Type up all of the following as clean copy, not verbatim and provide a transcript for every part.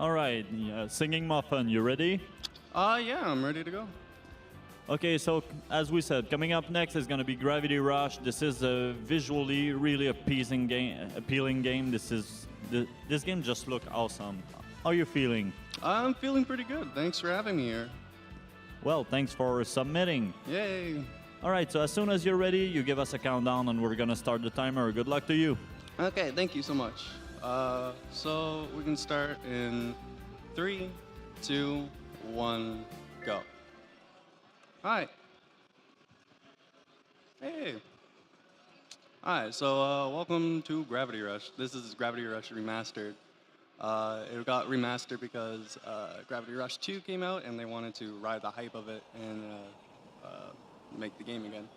All right, Singing Muffin, you ready? Yeah, I'm ready to go. Okay, so as we said, coming up next is going to be Gravity Rush. This is a visually really appealing game. This game just looks awesome. How are you feeling? I'm feeling pretty good. Thanks for having me here. Well, thanks for submitting. Yay. All right, so as soon as you're ready, you give us a countdown and we're going to start the timer. Good luck to you. Okay, thank you so much. So we can start in 3, 2, 1, go. Hi. Hey. Alright, so welcome to Gravity Rush. This is Gravity Rush Remastered. It got remastered because Gravity Rush 2 came out and they wanted to ride the hype of it and make the game again.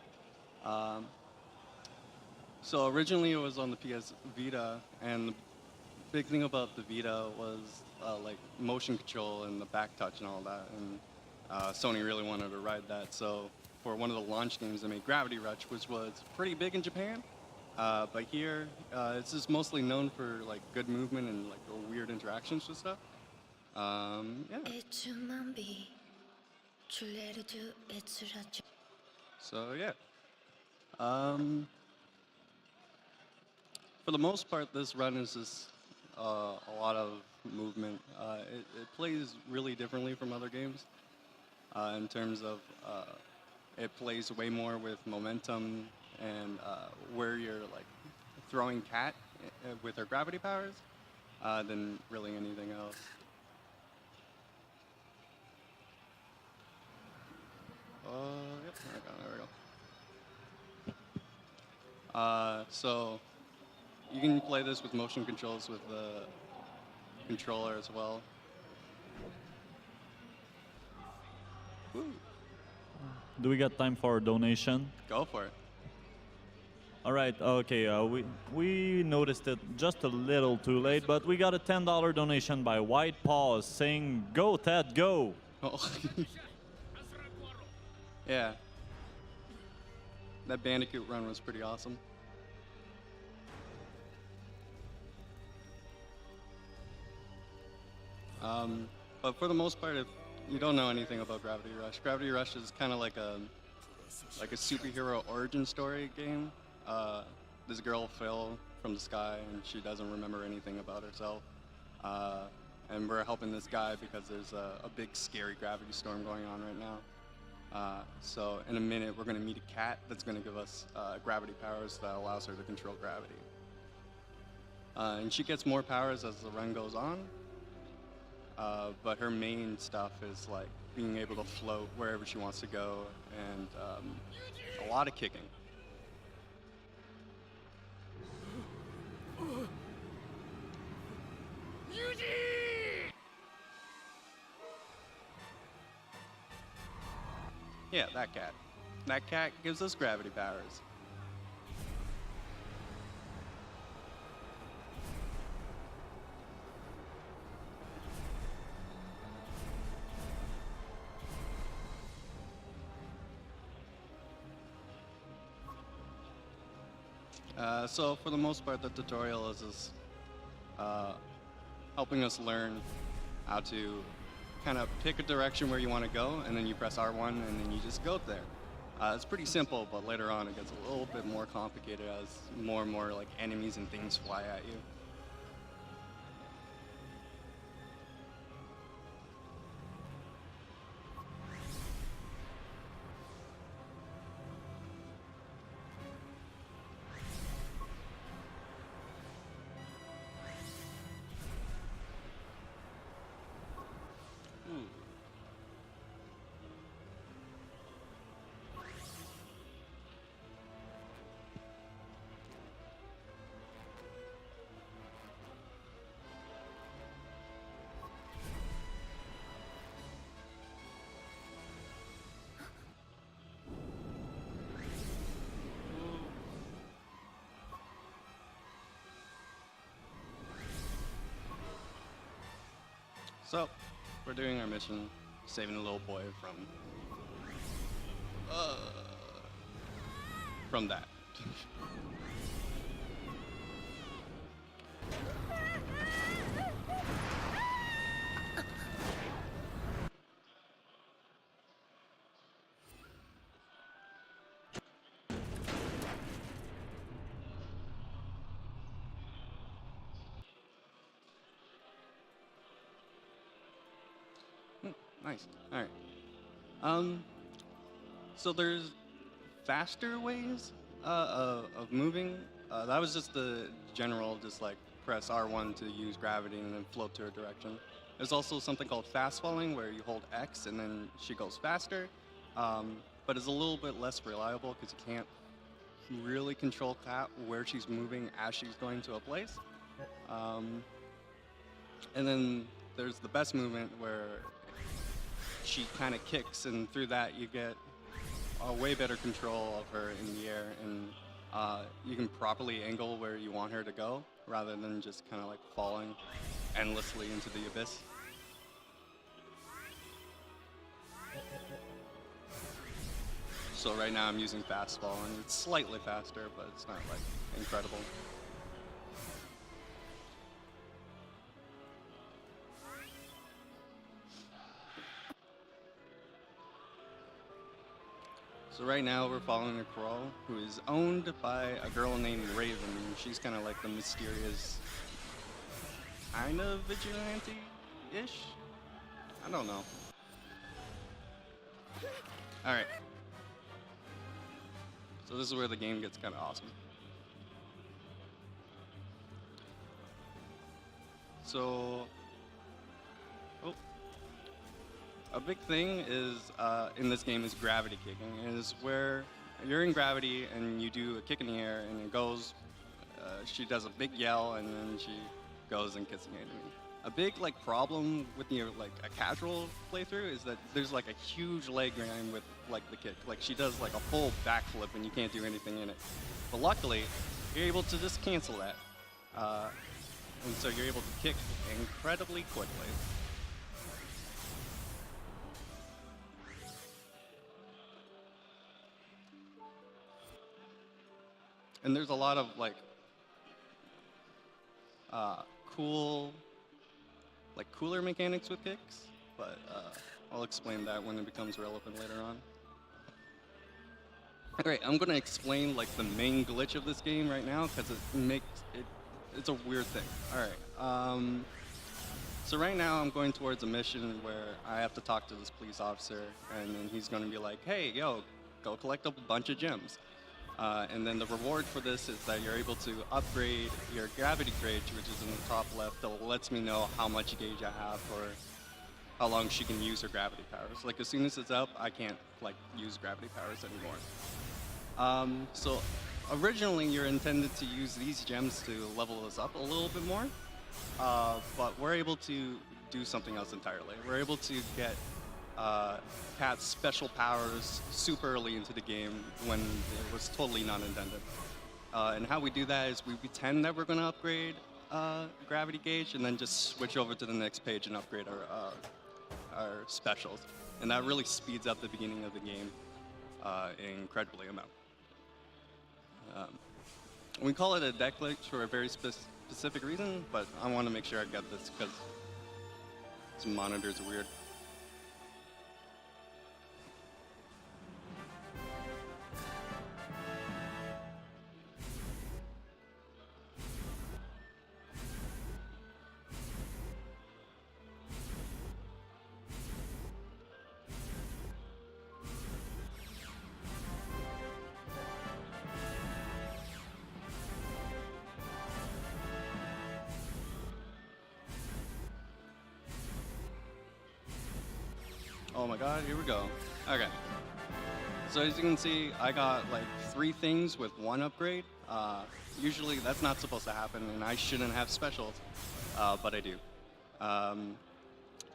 So originally it was on the PS Vita, and the big thing about the Vita was like motion control and the back touch and all that, and Sony really wanted to ride that. So for one of the launch games, they made Gravity Rush, which was pretty big in Japan. But here, it's just mostly known for like good movement and like weird interactions with stuff. Yeah. So yeah. For the most part, this run is just a lot of movement. It plays really differently from other games in terms of it plays way more with momentum and where you're like throwing Cat with her gravity powers than really anything else. Yep, there we go. So you can play this with motion controls with the controller as well. Woo. Do we got time for a donation? Go for it. All right, okay, we noticed it just a little too late, but we got a $10 donation by White Paws saying, "Go, Ted, go!" Oh. Yeah. That Bandicoot run was pretty awesome. But for the most part, if you don't know anything about Gravity Rush is kind of like a superhero origin story game. This girl fell from the sky and she doesn't remember anything about herself. And we're helping this guy because there's a big scary gravity storm going on right now. So in a minute, we're going to meet a cat that's going to give us gravity powers that allows her to control gravity. And she gets more powers as the run goes on. But her main stuff is like being able to float wherever she wants to go and a lot of kicking. Yeah, that cat. That cat gives us gravity powers. So for the most part, the tutorial is just helping us learn how to kind of pick a direction where you want to go, and then you press R1, and then you just go there. It's pretty simple, but later on it gets a little bit more complicated as more and more like enemies and things fly at you. So, we're doing our mission, saving a little boy from that. Nice. All right. Um, so there's faster ways of moving. That was just the general, just like press R1 to use gravity and then float to a direction. There's also something called fast falling where you hold X and then she goes faster, but it's a little bit less reliable because you can't really control where she's moving as she's going to a place. And then there's the best movement where she kind of kicks, and through that you get a way better control of her in the air, and you can properly angle where you want her to go rather than just kind of like falling endlessly into the abyss. So right now I'm using fast fall, and it's slightly faster, but it's not like incredible. So right now we're following a crow who is owned by a girl named Raven. She's kind of like the mysterious, kind of vigilante-ish? I don't know. All right. So this is where the game gets kind of awesome. So, a big thing is in this game is gravity kicking. Is where you're in gravity and you do a kick in the air and it goes. She does a big yell and then she goes and kicks the enemy. A big like problem with your like a casual playthrough is that there's like a huge leg grind with like the kick. Like she does like a full backflip and you can't do anything in it. But luckily, you're able to just cancel that, and so you're able to kick incredibly quickly. And there's a lot of like cooler mechanics with kicks, but I'll explain that when it becomes relevant later on. All right, I'm gonna explain like the main glitch of this game right now because it's a weird thing. All right, so right now I'm going towards a mission where I have to talk to this police officer, and then he's gonna be like, "Hey, yo, go collect a bunch of gems." And then the reward for this is that you're able to upgrade your gravity gauge, which is in the top left, that lets me know how much gauge I have or how long she can use her gravity powers. Like as soon as it's up, I can't like use gravity powers anymore. So originally you're intended to use these gems to level us up a little bit more, but we're able to do something else entirely. We're able to get Kat's special powers super early into the game when it was totally not intended. And how we do that is we pretend that we're going to upgrade gravity gauge and then just switch over to the next page and upgrade our specials. And that really speeds up the beginning of the game incredibly amount. We call it a deck glitch for a very specific reason, but I want to make sure I get this because some monitors are weird. Oh my god, here we go. Okay. So as you can see, I got like 3 things with 1 upgrade. Usually that's not supposed to happen and I shouldn't have specials, but I do.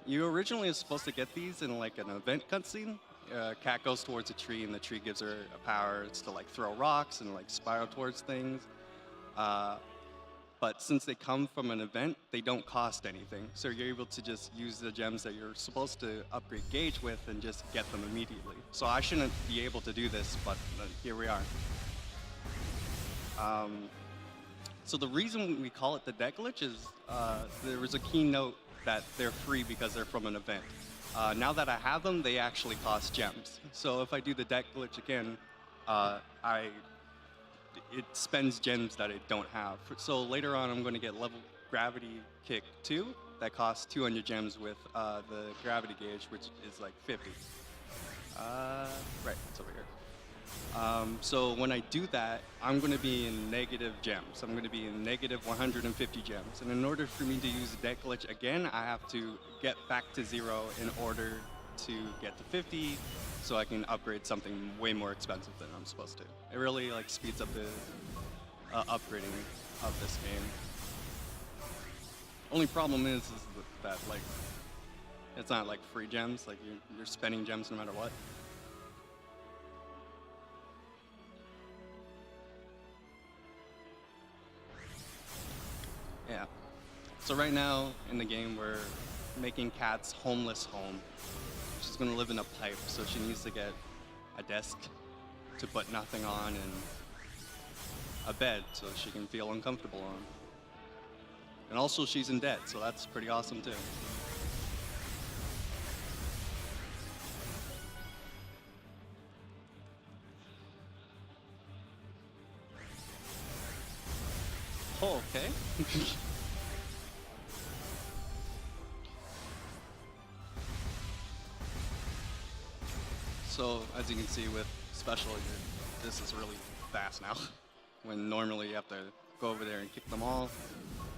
You originally are supposed to get these in like an event cutscene. Cat goes towards a tree and the tree gives her a power to like throw rocks and like spiral towards things. But since they come from an event, they don't cost anything. So you're able to just use the gems that you're supposed to upgrade gauge with and just get them immediately. So I shouldn't be able to do this, but here we are. So the reason we call it the deck glitch is there was a keynote that they're free because they're from an event. Now that I have them, they actually cost gems. So if I do the deck glitch again, it spends gems that I don't have. So later on, I'm going to get level gravity kick 2, that costs 200 gems with the gravity gauge, which is like 50. Right, it's over here. So when I do that, I'm going to be in negative gems. I'm going to be in negative 150 gems. And in order for me to use deck glitch again, I have to get back to 0 in order to get to 50, so I can upgrade something way more expensive than I'm supposed to. It really like speeds up the upgrading of this game. Only problem is that like it's not like free gems. Like you're spending gems no matter what. Yeah. So right now in the game, we're making Kat's homeless home. She's gonna live in a pipe, so she needs to get a desk to put nothing on and a bed so she can feel uncomfortable on. And also she's in debt, so that's pretty awesome too. Oh, okay. So, as you can see with special, this is really fast now. When normally you have to go over there and kick them all.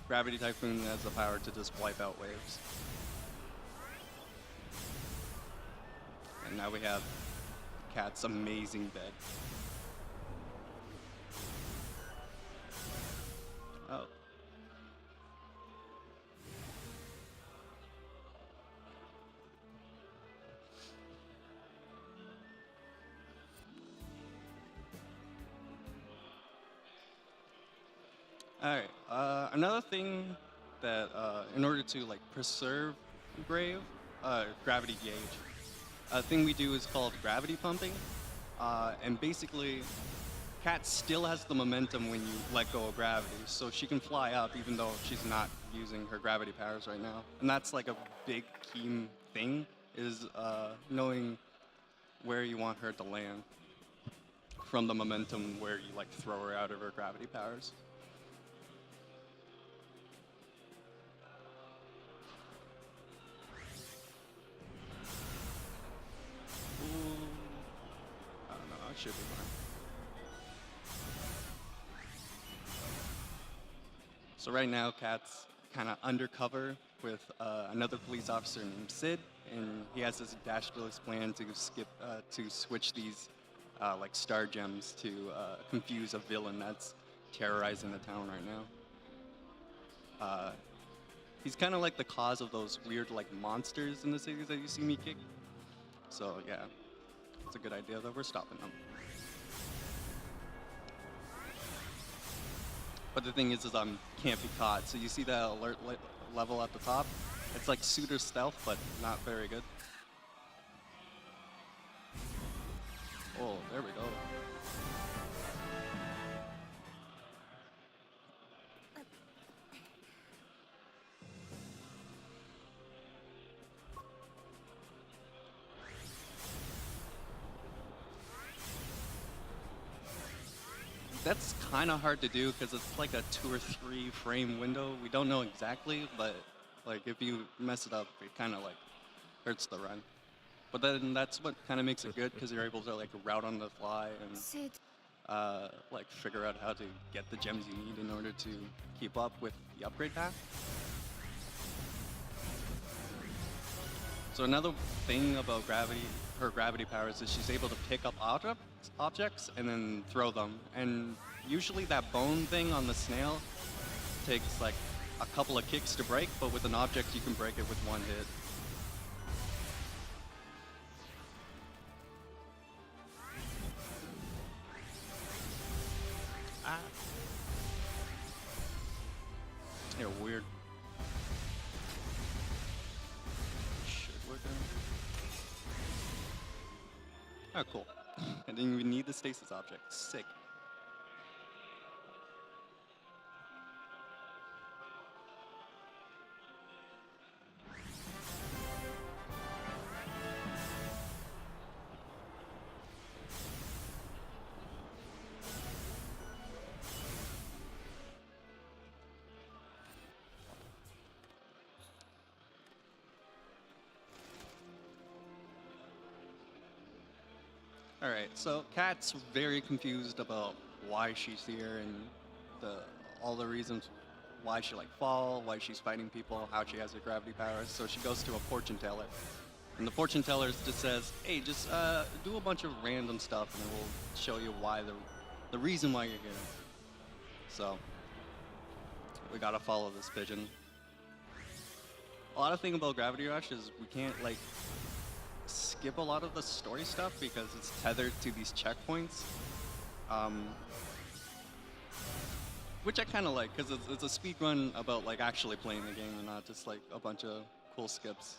Gravity Typhoon has the power to just wipe out waves. And now we have Kat's amazing bed. Oh. All right. Another thing that, in order to like preserve gravity gauge, a thing we do is called gravity pumping, and basically, Kat still has the momentum when you let go of gravity, so she can fly up even though she's not using her gravity powers right now. And that's like a big key thing, is knowing where you want her to land from the momentum where you like throw her out of her gravity powers. I don't know, I should be fine. So right now, Kat's kind of undercover with another police officer named Sid, and he has this dastardly plan to switch these like star gems to confuse a villain that's terrorizing the town right now. He's kind of like the cause of those weird like monsters in the cities that you see me kick. So yeah, it's a good idea that we're stopping them. But the thing is can't be caught. So you see that alert level at the top? It's like suitor stealth, but not very good. Oh, there we go. That's kind of hard to do because it's like a 2 or 3 frame window. We don't know exactly, but like if you mess it up, it kind of like hurts the run. But then that's what kind of makes it good, because you're able to like route on the fly and like figure out how to get the gems you need in order to keep up with the upgrade path. So another thing about her gravity powers, is she's able to pick up objects and then throw them. And usually that bone thing on the snail takes like a couple of kicks to break, but with an object you can break it with one hit. Ah. You're weird. Should work out. Oh, cool. I didn't even need the stasis object. Sick. All right, so Kat's very confused about why she's here and the all the reasons why she like fall, why she's fighting people, how she has her gravity powers. So she goes to a fortune teller, and the fortune teller just says, "Hey, just do a bunch of random stuff, and it will show you why the reason why you're here." So we gotta follow this pigeon. A lot of thing about Gravity Rush is we can't like skip a lot of the story stuff because it's tethered to these checkpoints, which I kind of like because it's a speed run about like actually playing the game and not just like a bunch of cool skips.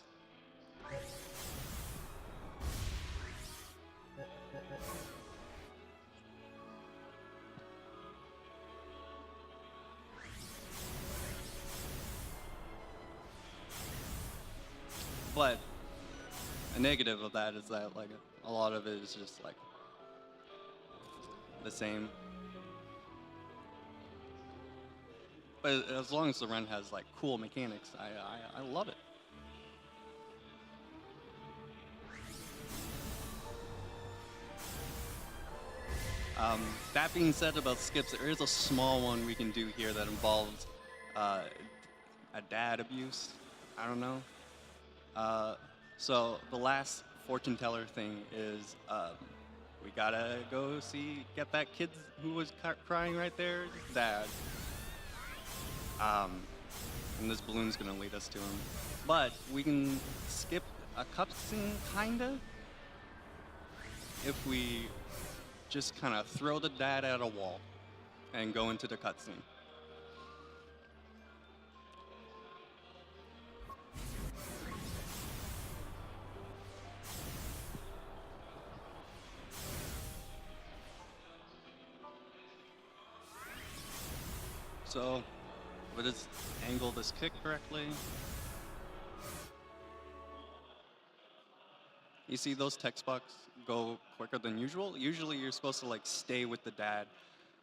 But a negative of that is that like a lot of it is just like the same. But as long as the run has like cool mechanics, I love it. That being said about skips, there is a small one we can do here that involves a dad abuse. I don't know. So the last fortune teller thing is we gotta go get that kid who was crying right there, dad. And this balloon's gonna lead us to him. But we can skip a cutscene, kinda, if we just kind of throw the dad at a wall and go into the cutscene. So, if I just angle this kick correctly, you see those text box go quicker than usual. Usually you're supposed to like stay with the dad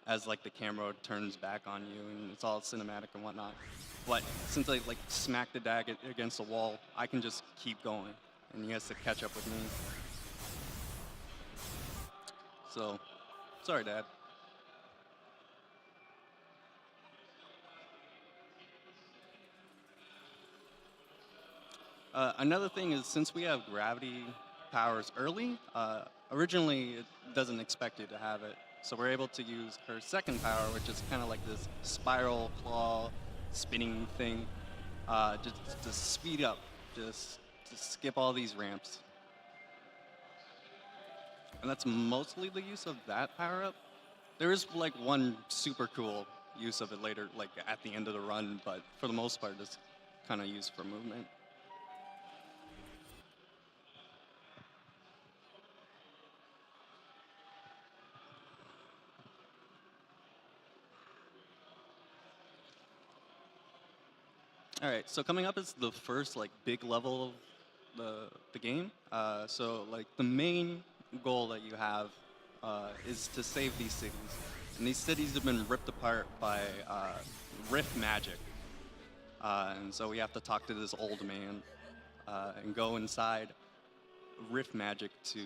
as like the camera turns back on you and it's all cinematic and whatnot. But since I like smacked the dad against the wall, I can just keep going and he has to catch up with me. So, sorry, Dad. Another thing is, since we have gravity powers early, originally it doesn't expect you to have it. So we're able to use her second power, which is kind of like this spiral claw spinning thing, just to speed up, just to skip all these ramps. And that's mostly the use of that power up. There is like one super cool use of it later, like at the end of the run, but for the most part, it's kind of used for movement. All right, so coming up is the first like big level of the game. So like the main goal that you have is to save these cities, and these cities have been ripped apart by rift magic, and so we have to talk to this old man and go inside rift magic to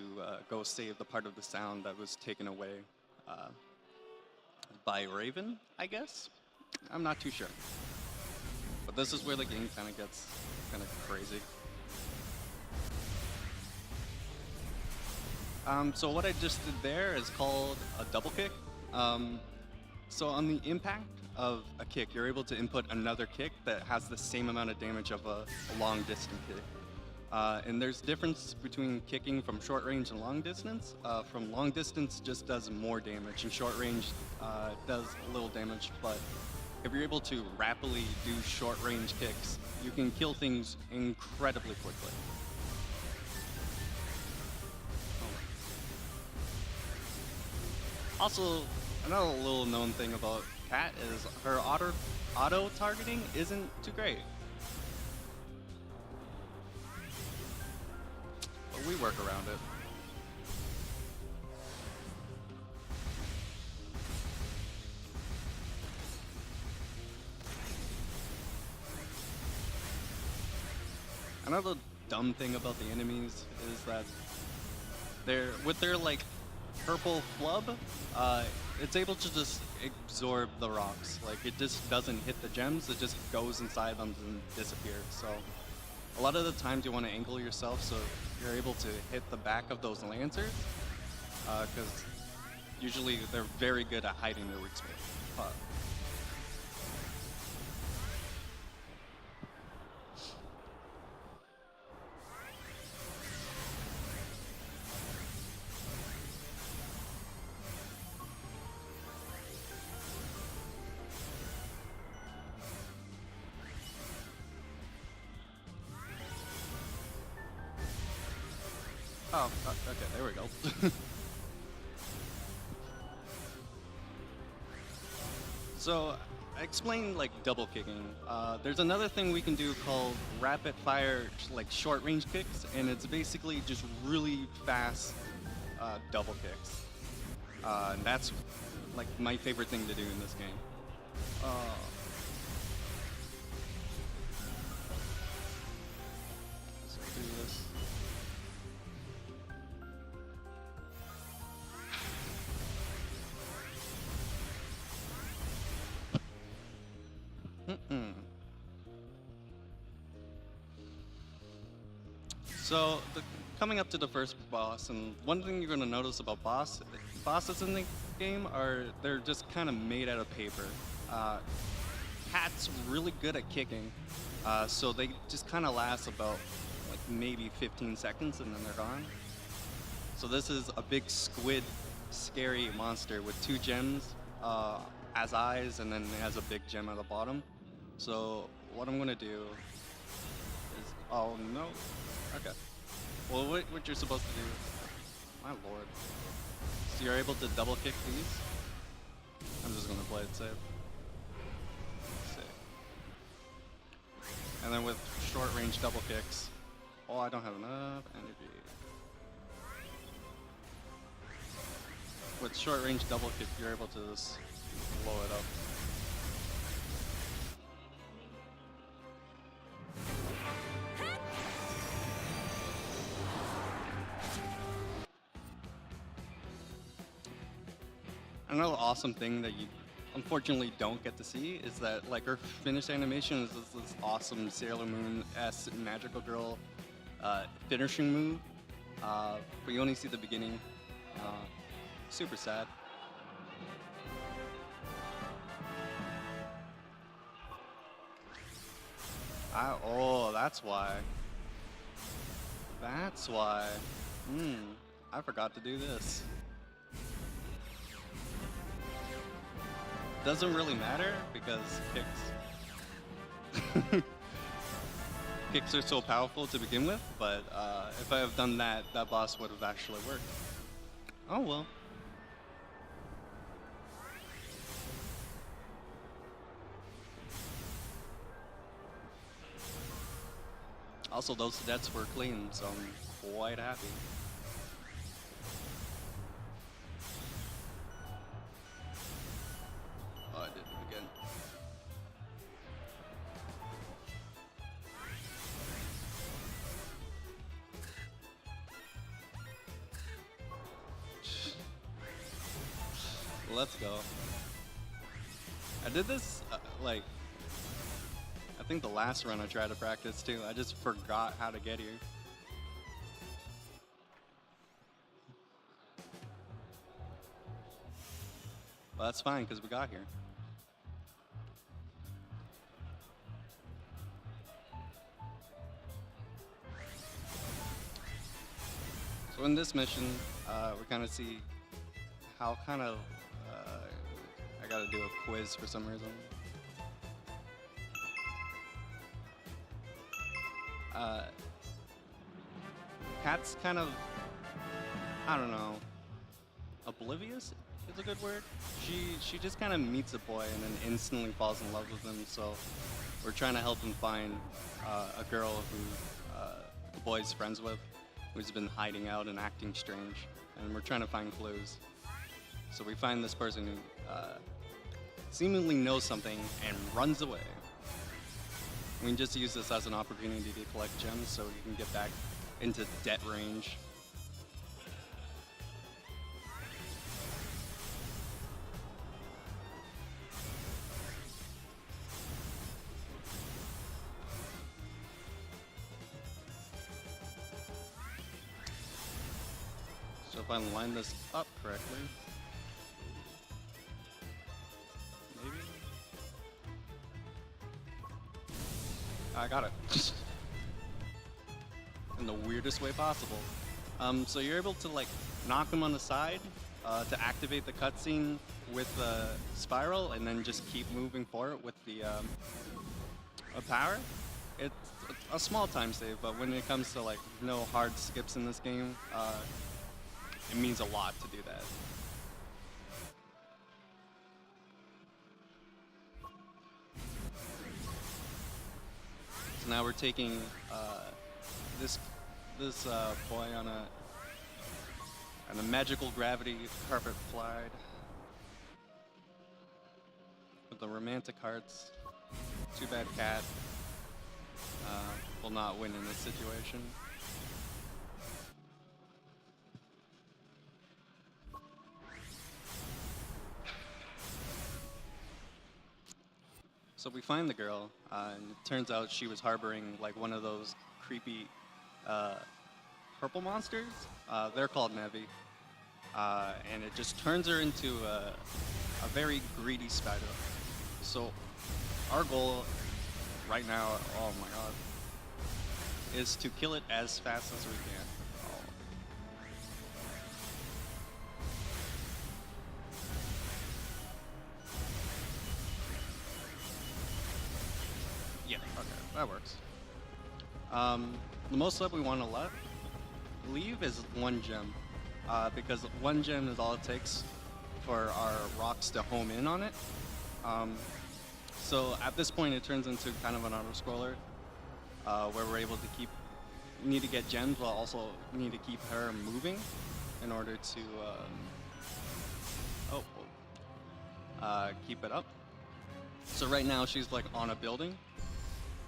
go save the part of the sound that was taken away by Raven, I guess. I'm not too sure. But this is where the game kind of gets kind of crazy. So what I just did there is called a double kick. So on the impact of a kick, you're able to input another kick that has the same amount of damage of a long distance kick. And there's difference between kicking from short range and long distance. From long distance just does more damage, and short range does a little damage, but if you're able to rapidly do short range kicks, you can kill things incredibly quickly. Also, another little known thing about Kat is her auto targeting isn't too great. But we work around it. Another dumb thing about the enemies is that with their like purple flub, it's able to just absorb the rocks. Like it just doesn't hit the gems, it just goes inside them and disappears. So a lot of the times you want to angle yourself so you're able to hit the back of those lancers, because usually they're very good at hiding their weak spot. Oh, okay, there we go. So, I explained like double kicking. There's another thing we can do called rapid fire, like short range kicks, and it's basically just really fast double kicks. And that's like my favorite thing to do in this game. Let's do this. So, coming up to the first boss, and one thing you're going to notice about bosses in the game are they're just kind of made out of paper. Cat's really good at kicking, so they just kind of last about like maybe 15 seconds and then they're gone. So this is a big squid, scary monster with 2 gems as eyes, and then it has a big gem at the bottom. So what I'm gonna do is, oh no, okay. Well, what you're supposed to do, my lord. So you're able to double kick these. I'm just gonna play it safe. And then with short range double kicks, oh, I don't have enough energy. With short range double kick, you're able to just blow it up. Another awesome thing that you unfortunately don't get to see is that like her finish animation is this awesome Sailor Moon-esque magical girl finishing move, but you only see the beginning. Super sad. Oh, that's why. That's why. I forgot to do this. Doesn't really matter because kicks are so powerful to begin with, but if I have done that, that boss would have actually worked. Oh well. Also, those deaths were clean, so I'm quite happy. Oh, I did it again. Let's go. I did this, like, I think the last run I tried to practice too. I just forgot how to get here. Well, that's fine, because we got here. So in this mission, we kind of see how kind of I gotta do a quiz for some reason. Cat's kind of, I don't know, oblivious is a good word. She just kind of meets a boy and then instantly falls in love with him. So we're trying to help him find a girl who the boy's friends with, who's been hiding out and acting strange, and we're trying to find clues. So we find this person who seemingly knows something and runs away. We can just use this as an opportunity to collect gems so we can get back into debt range. if I line this up correctly. Maybe? I got it. In the weirdest way possible. So you're able to like knock him on the side to activate the cutscene with the spiral, and then just keep moving forward with the power. It's a small time save, but when it comes to like no hard skips in this game, it means a lot to do that. So now we're taking this boy on a magical gravity carpet slide with the romantic hearts. Too bad Cat will not win in this situation. So we find the girl, and it turns out she was harboring like one of those creepy purple monsters. They're called Nevi. And it just turns her into a very greedy spider. So our goal right now, oh my god, is to kill it as fast as we can. Oh. Yeah, okay, that works. The most up we want to leave is 1 gem, because 1 gem is all it takes for our rocks to home in on it. So at this point, it turns into kind of an auto-scroller, where we're able to need to get gems, but also need to keep her moving in order to keep it up. So right now she's like on a building,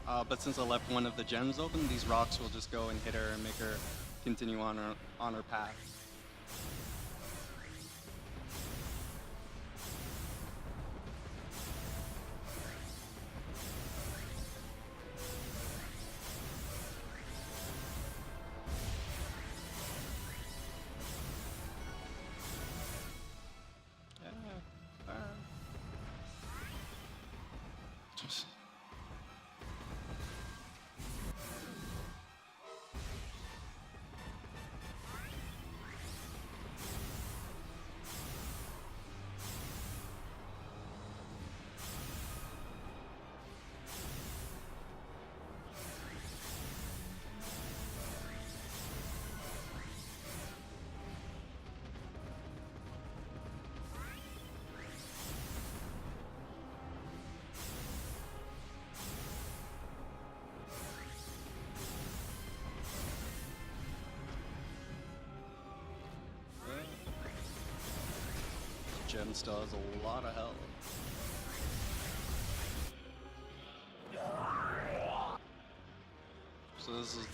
but since I left one of the gems open, these rocks will just go and hit her and make her continue on her path. Gem still has a lot of health. So this is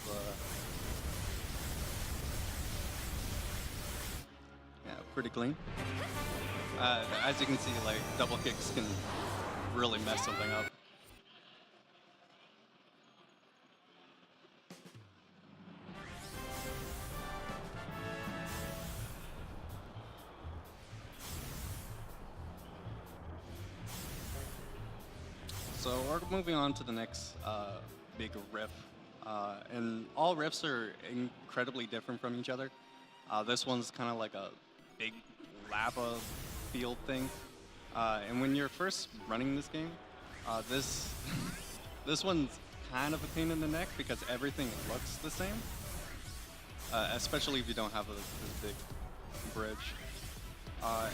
pretty clean. As you can see, like double kicks can really mess something up. So we're moving on to the next big riff, and all riffs are incredibly different from each other. This one's kind of like a big lava field thing, and when you're first running this game, this one's kind of a pain in the neck because everything looks the same, especially if you don't have this big bridge.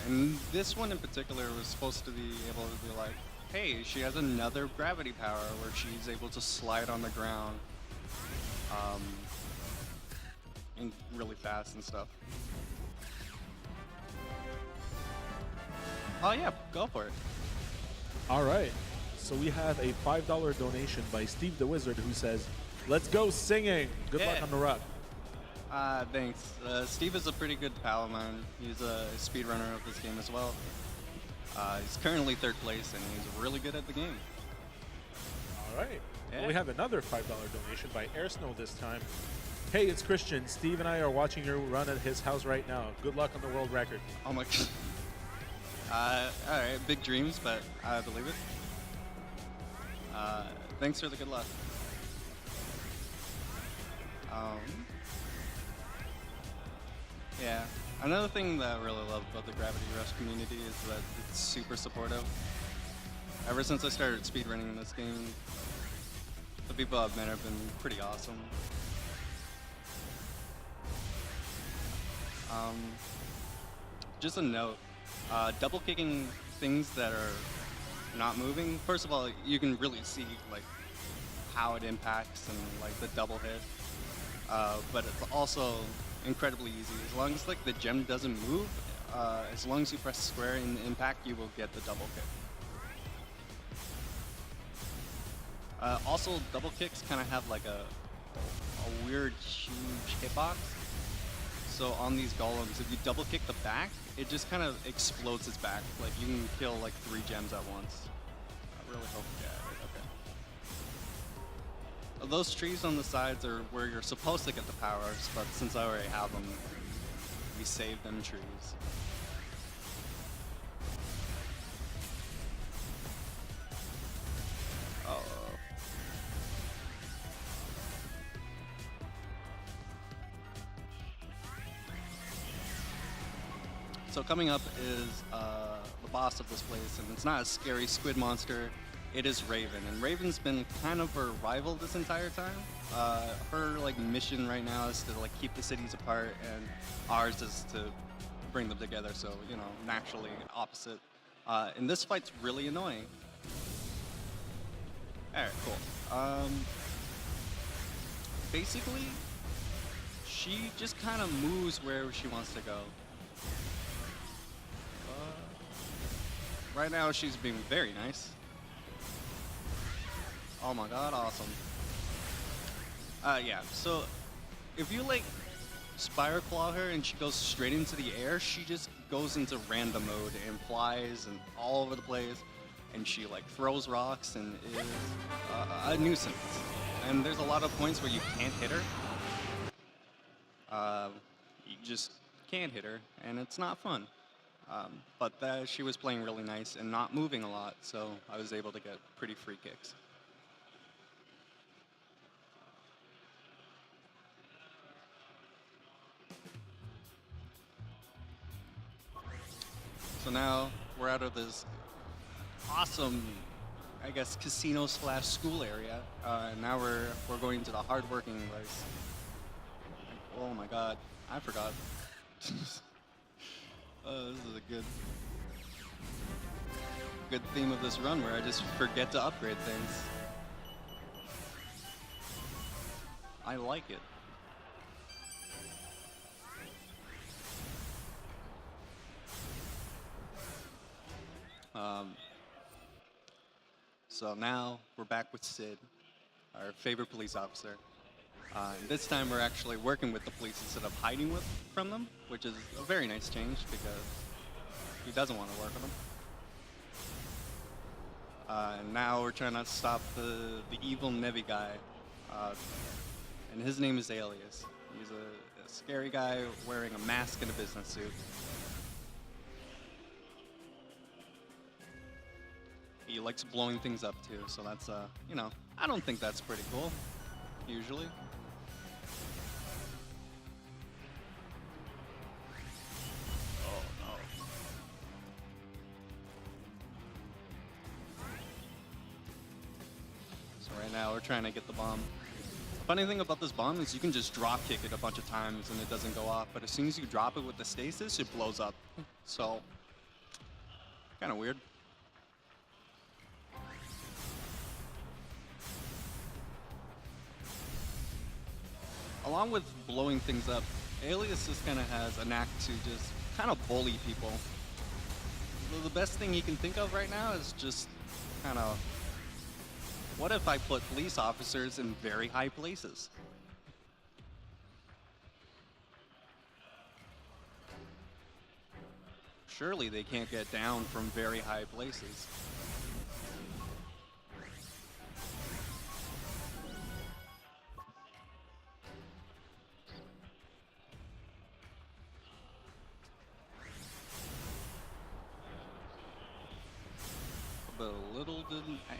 And this one in particular was supposed to be able to be like, hey, she has another gravity power where she's able to slide on the ground and really fast and stuff. Oh yeah, go for it. All right. So we have a $5 donation by Steve the Wizard who says, let's go Singnng. Good luck on the run. Thanks. Steve is a pretty good pal of mine. He's a speedrunner of this game as well. He's currently 3rd place, and he's really good at the game. All right. Yeah. Well, we have another $5 donation by Air Snow this time. Hey, it's Christian. Steve and I are watching your run at his house right now. Good luck on the world record. Oh my god. Alright, big dreams, but I believe it. Thanks for the good luck. Yeah, another thing that I really love about the Gravity Rush community is that it's super supportive. Ever since I started speedrunning this game, the people I've met have been pretty awesome. Just a note, double kicking things that are not moving, first of all, you can really see like how it impacts and like the double hit, but it's also incredibly easy. As long as like the gem doesn't move, as long as you press square in the impact, you will get the double kick. Also, double kicks kind of have like a weird, huge hitbox. So on these golems, if you double kick the back, it just kind of explodes its back. Like you can kill like 3 gems at once. I really hope you get it. Okay. Those trees on the sides are where you're supposed to get the powers, but since I already have them, we saved them trees. So coming up is the boss of this place, and it's not a scary squid monster, it is Raven. And Raven's been kind of her rival this entire time. Her like mission right now is to like keep the cities apart, and ours is to bring them together, so you know, naturally opposite. And this fight's really annoying. Alright, cool. Basically, she just kind of moves wherever she wants to go. Right now, she's being very nice. Oh my god, awesome. Yeah, so if you like Spire Claw her and she goes straight into the air, she just goes into random mode and flies and all over the place, and she like throws rocks and is a nuisance. And there's a lot of points where you can't hit her. You just can't hit her, and it's not fun. But she was playing really nice and not moving a lot, so I was able to get pretty free kicks. So now we're out of this awesome, I guess, casino / school area. Now we're going to the hard-working race. Oh my god, I forgot. This is a good theme of this run where I just forget to upgrade things. I like it. So now we're back with Sid, our favorite police officer. This time we're actually working with the police instead of hiding from them, which is a very nice change because he doesn't want to work with them. And now we're trying to stop the evil Nevi guy, and his name is Alias. He's a scary guy wearing a mask and a business suit. He likes blowing things up too, so that's, you know, I don't think that's pretty cool, usually. Oh no. So right now we're trying to get the bomb. The funny thing about this bomb is you can just drop kick it a bunch of times and it doesn't go off, but as soon as you drop it with the stasis, it blows up. So, kind of weird. Along with blowing things up, Alias just kind of has a knack to just kind of bully people. The best thing he can think of right now is just kind of, what if I put police officers in very high places? Surely they can't get down from very high places.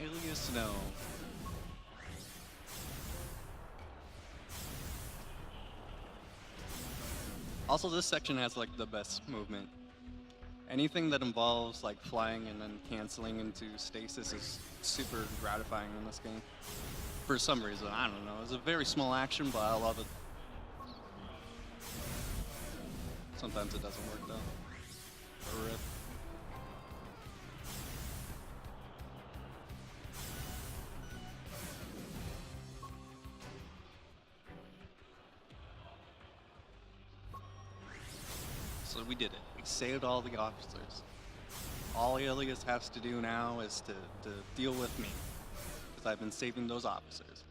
Alias no. Also, this section has like the best movement. Anything that involves like flying and then canceling into stasis is super gratifying in this game. For some reason, I don't know. It's a very small action, but I love it. Sometimes it doesn't work though. Rip. So we did it. We saved all the officers. All Alias has to do now is to deal with me, because I've been saving those officers.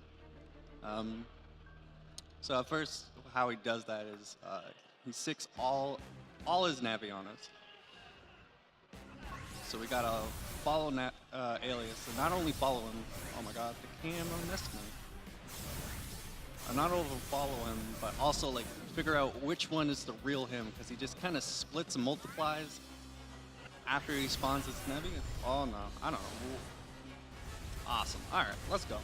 So at first, how he does that is he sicks all his Navi on us. So we gotta follow Alias, and not only follow him. Oh my God, the camera missed me. Not only follow him, but also like figure out which one is the real him, because he just kind of splits and multiplies after he spawns his Navi. Oh no, I don't know. Awesome. All right, let's go.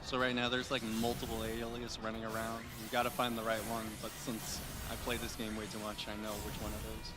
So right now there's like multiple Alias running around. You gotta find the right one, but since I play this game way too much, I know which one it is.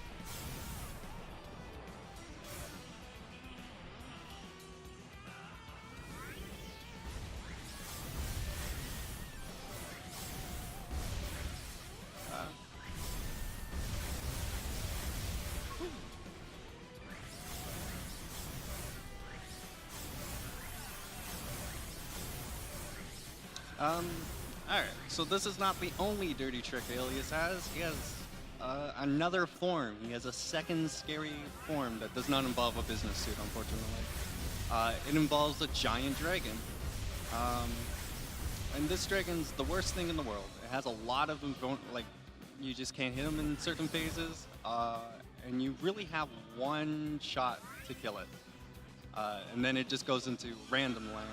Alright, so this is not the only dirty trick Alias has. He has another form. He has a second scary form that does not involve a business suit, unfortunately. It involves a giant dragon. And this dragon's the worst thing in the world. It has a lot of like, you just can't hit him in certain phases, and you really have one shot to kill it. And then it just goes into random land.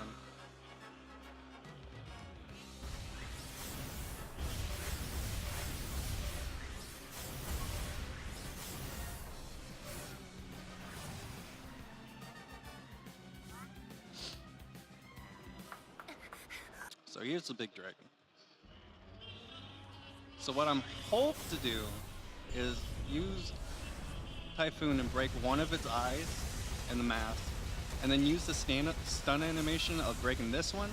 So here's the big dragon. So what I'm hoping to do is use Typhoon and break one of its eyes in the mask, and then use the stun animation of breaking this one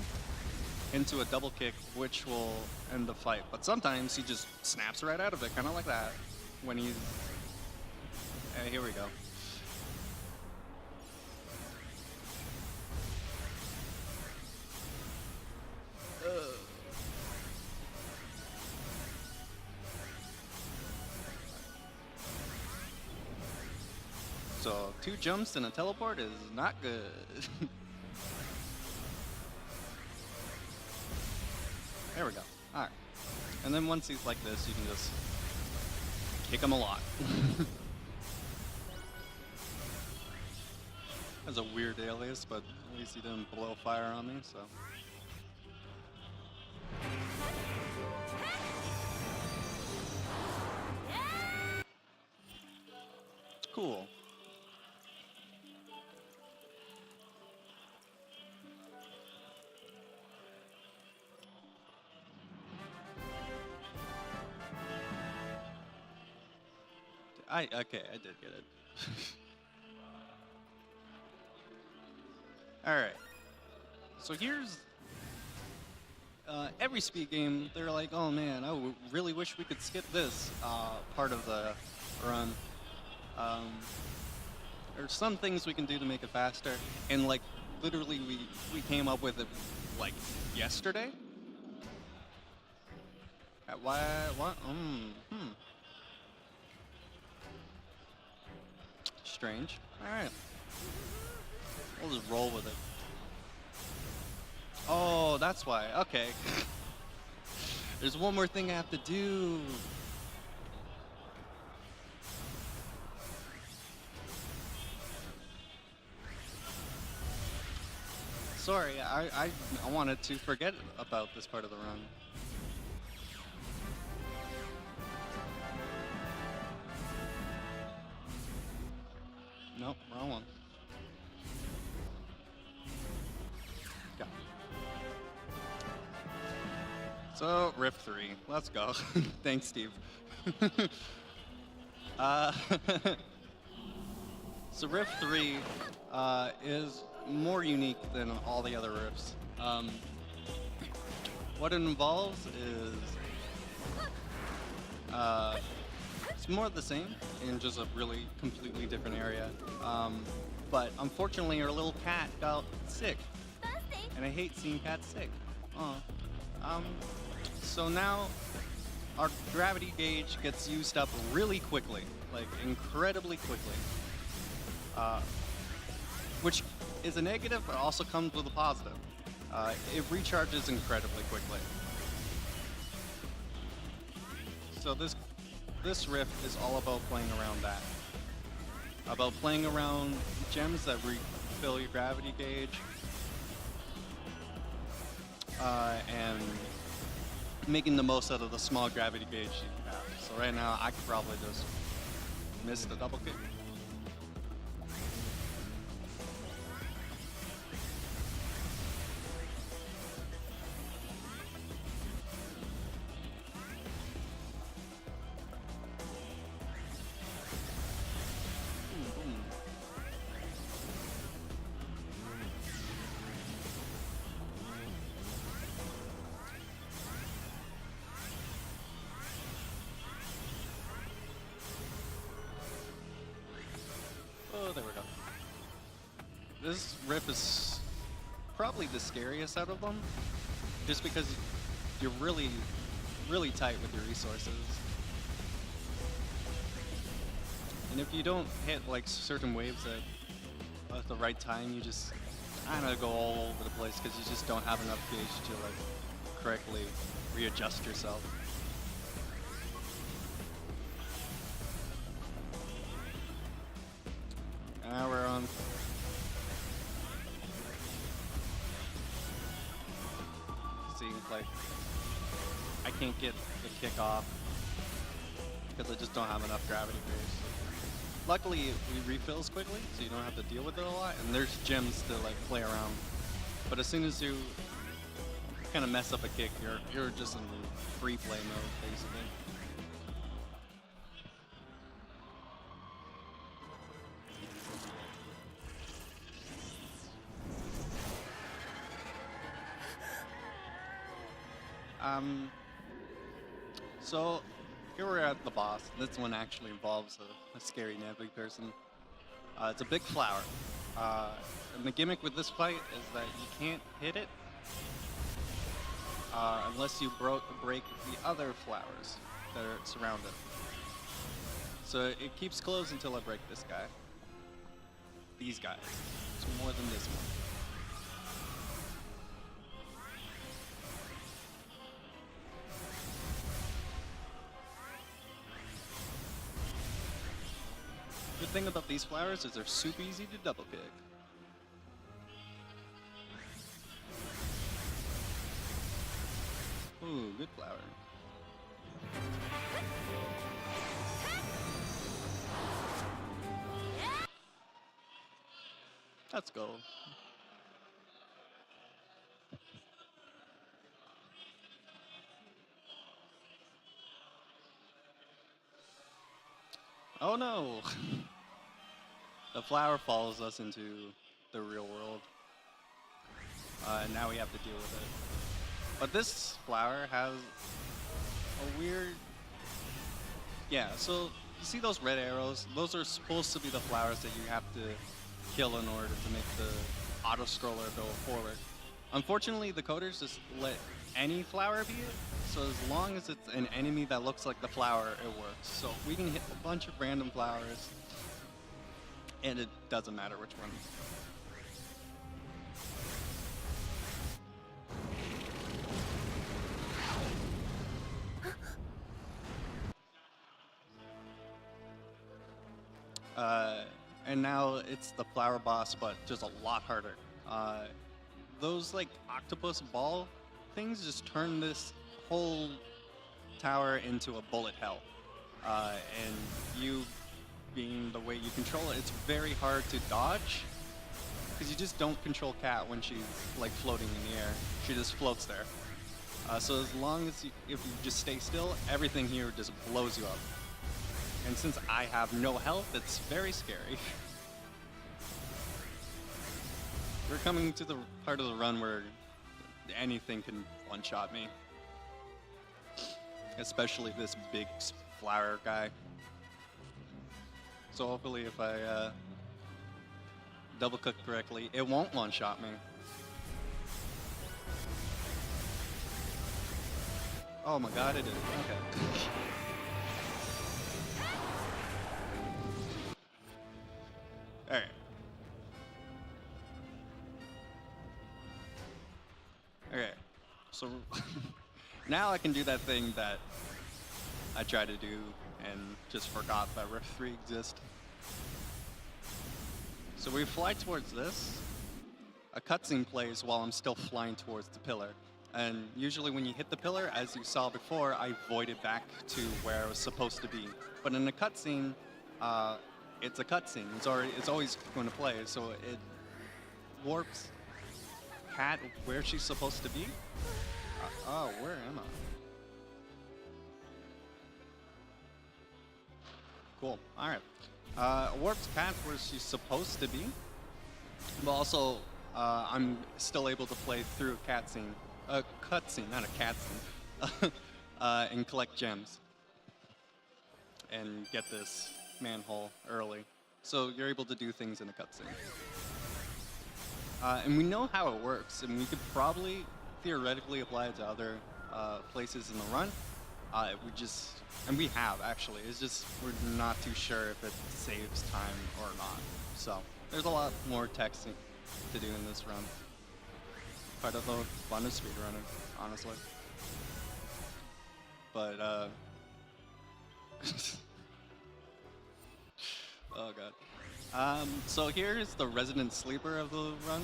into a double kick, which will end the fight. But sometimes he just snaps right out of it, kind of like that, when he's... Hey, here we go. So 2 jumps and a teleport is not good. There we go. Alright. And then once he's like this, you can just kick him a lot. That's a weird alias, but at least he didn't blow fire on me, so. Cool. Okay, I did get it. Alright. So here's every speed game, they're like, oh man, I really wish we could skip this part of the run. There's some things we can do to make it faster, and like literally we came up with it like yesterday. Why? What? Strange. All right. We'll just roll with it. Oh, that's why. Okay. There's one more thing I have to do. Sorry, I wanted to forget about this part of the run. wrong one. Got it. So, Rift 3. Let's go. Thanks, Steve. uh, so, Rift 3 is more unique than all the other Rifts. What it involves is it's more of the same in just a really completely different area. But unfortunately, our little cat got sick, and I hate seeing cats sick. So now our gravity gauge gets used up really quickly, like incredibly quickly, which is a negative, but also comes with a positive. It recharges incredibly quickly. So this Rift is all about playing around that. About playing around gems that refill your gravity gauge, and making the most out of the small gravity gauge you have. So right now, I could probably just miss the double kick. Oh, there we go. This Rift is probably the scariest out of them, just because you're really, really tight with your resources. And if you don't hit like certain waves at the right time, you just kind of go all over the place because you just don't have enough gauge to like correctly readjust yourself. Now we're on. See, like, I can't get the kick off because I just don't have enough gravity base. Luckily, it refills quickly, so you don't have to deal with it a lot, and there's gems to like play around. But as soon as you kind of mess up a kick, you're just in free play mode, basically. So here we're at the boss. This one actually involves a scary nebby person. It's a big flower. And the gimmick with this fight is that you can't hit it unless you break the other flowers that are surrounded. So it keeps closed until I break this guy. These guys. It's more than this one. The thing about these flowers is they're super easy to double kick. Ooh, good flower. Let's go. Oh no! The flower follows us into the real world. And now we have to deal with it. But this flower has a weird... Yeah, so you see those red arrows? Those are supposed to be the flowers that you have to kill in order to make the auto-scroller go forward. Unfortunately, the coders just let any flower be it. So as long as it's an enemy that looks like the flower, it works. So we can hit a bunch of random flowers, and it doesn't matter which one. And now it's the flower boss, but just a lot harder. Those like octopus ball things just turn this whole tower into a bullet hell. And you being the way you control it, it's very hard to dodge because you just don't control Cat when she's like floating in the air. She just floats there. So as long as if you just stay still, everything here just blows you up. And since I have no health, it's very scary. We're coming to the part of the run where anything can one-shot me. Especially this big flower guy. So hopefully if I double click correctly, it won't one-shot me. Oh my god, it did. Okay. Alright. Okay. So now I can do that thing that I tried to do and just forgot that Rift 3 exists. So we fly towards this. A cutscene plays while I'm still flying towards the pillar. And usually when you hit the pillar, as you saw before, I voided back to where I was supposed to be. But in a cutscene, it's a cutscene. It's always going to play, so it warps Cat where she's supposed to be. Oh, where am I? Cool. All right. Warps Cat where she's supposed to be, but also I'm still able to play through a cutscene. A cutscene, not a cutscene, and collect gems and get this manhole early. So you're able to do things in a cutscene. And we know how it works, and we could probably theoretically apply it to other places in the run. And we have actually. It's just we're not too sure if it saves time or not. So there's a lot more texting to do in this run. Part of the fun of speedrunning, honestly. But oh god. So here is the resident sleeper of the run.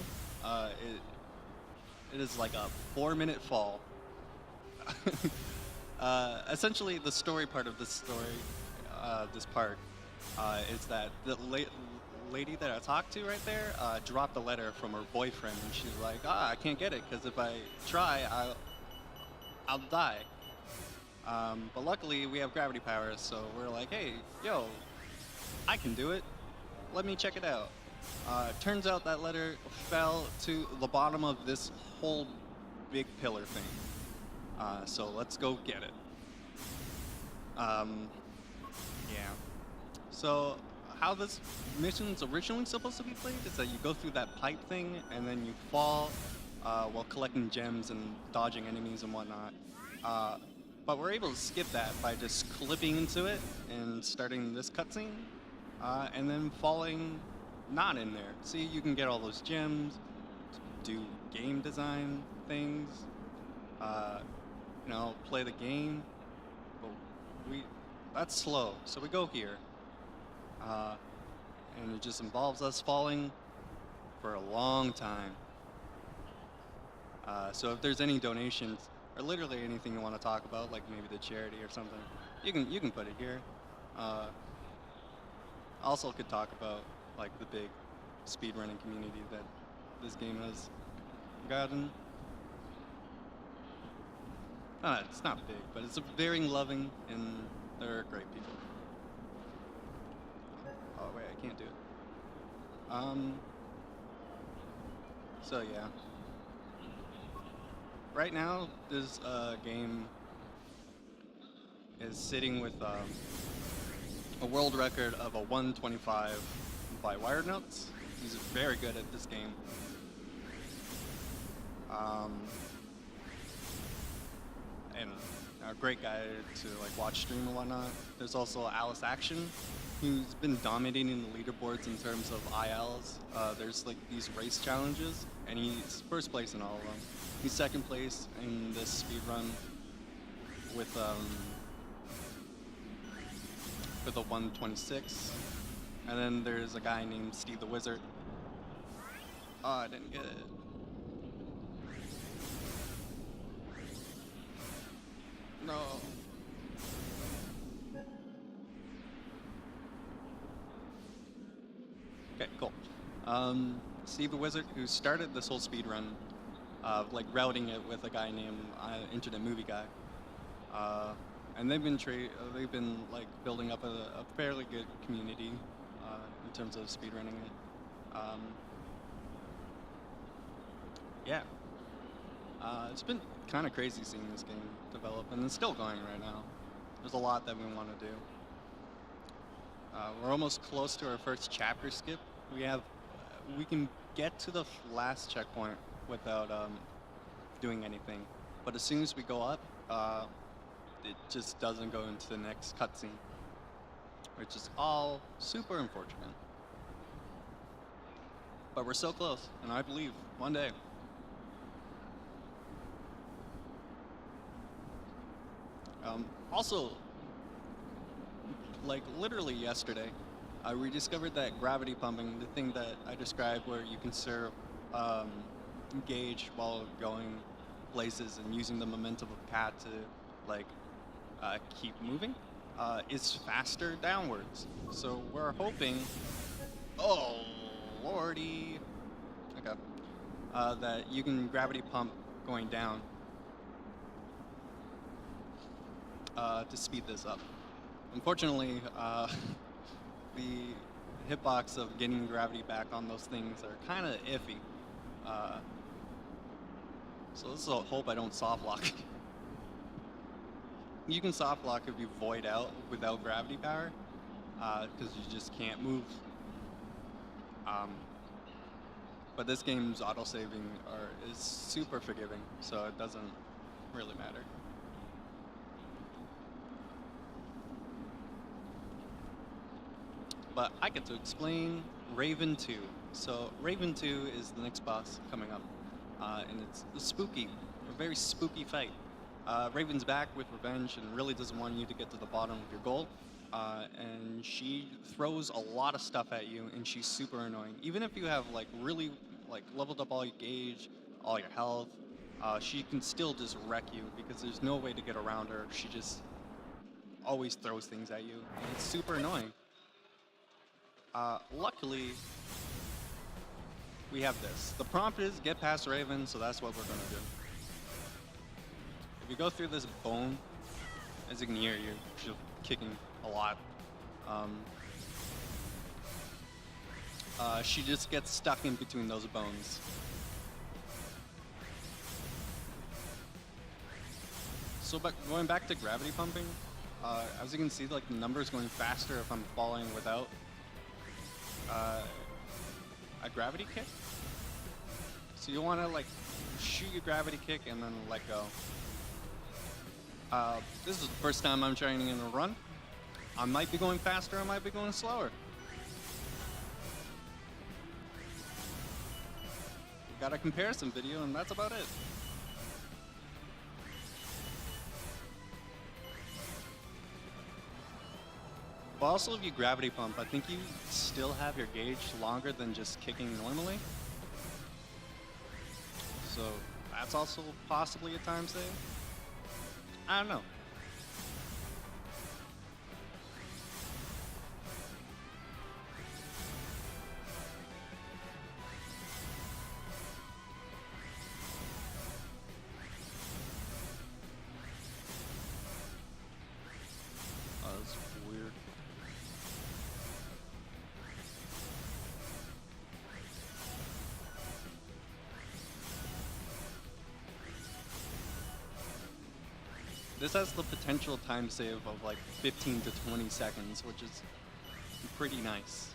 It is like a 4-minute fall. Essentially, the story part of this story, this part, is that the lady that I talked to right there dropped a letter from her boyfriend, and she's like, I can't get it because if I try, I'll die. But luckily, we have gravity powers, so we're like, hey, yo, I can do it. Let me check it out. Turns out that letter fell to the bottom of this whole big pillar thing. So let's go get it. Yeah. So how this mission's originally supposed to be played is that you go through that pipe thing and then you fall while collecting gems and dodging enemies and whatnot. But we're able to skip that by just clipping into it and starting this cutscene, and then falling not in there. See, you can get all those gems, do game design things, play the game. But that's slow, so we go here. And it just involves us falling for a long time. So if there's any donations, or literally anything you want to talk about, like maybe the charity or something, you can put it here. Also could talk about like the big speedrunning community that this game has gotten. It's not big, but it's very loving, and they're great people. Oh wait, I can't do it. So yeah. Right now, this game is sitting with a world record of a 125 by Wired Notes. He's very good at this game. And a great guy to like watch stream and whatnot. There's also Alice Action, who's been dominating the leaderboards in terms of ILs. There's like these race challenges, and he's first place in all of them. He's second place in this speed run with for the 126. And then there's a guy named Steve the Wizard. Oh, I didn't get it. No. Steve the Wizard, who started this whole speed run, like routing it with a guy named Internet Movie Guy, and they've been like building up a fairly good community in terms of speedrunning it. Yeah, it's been kind of crazy seeing this game develop, and it's still going right now. There's a lot that we want to do. We're almost close to our first chapter skip. We can get to the last checkpoint without doing anything, but as soon as we go up, it just doesn't go into the next cutscene, which is all super unfortunate. But we're so close, and I believe one day. Also, like literally yesterday, I rediscovered that gravity pumping, the thing that I described where you conserve gauge while going places and using the momentum of path to like keep moving, is faster downwards. So we're hoping, oh lordy, okay, that you can gravity pump going down to speed this up. Unfortunately, the hitbox of getting gravity back on those things are kind of iffy. So this is a hope I don't soft lock. You can soft lock if you void out without gravity power, because you just can't move. But this game's autosaving is super forgiving, so it doesn't really matter. But I get to explain Raven 2. So Raven 2 is the next boss coming up, and it's spooky, a very spooky fight. Raven's back with revenge and really doesn't want you to get to the bottom of your goal. And she throws a lot of stuff at you, and she's super annoying. Even if you have like really like leveled up all your gauge, all your health, she can still just wreck you because there's no way to get around her. She just always throws things at you, and it's super annoying. Luckily, we have this. The prompt is get past Raven, so that's what we're gonna do. If you go through this bone, as you can hear, you're kicking a lot. She just gets stuck in between those bones. So, but going back to gravity pumping, as you can see, like the numbers going faster if I'm falling without a gravity kick. So you want to like shoot your gravity kick and then let go. This is the first time I'm trying in a run. I might be going faster, I might be going slower. Got a comparison video, and that's about it. But also, if you gravity pump, I think you still have your gauge longer than just kicking normally. So that's also possibly a time save. I don't know. Oh, that's weird. This has the potential time save of like 15 to 20 seconds, which is pretty nice.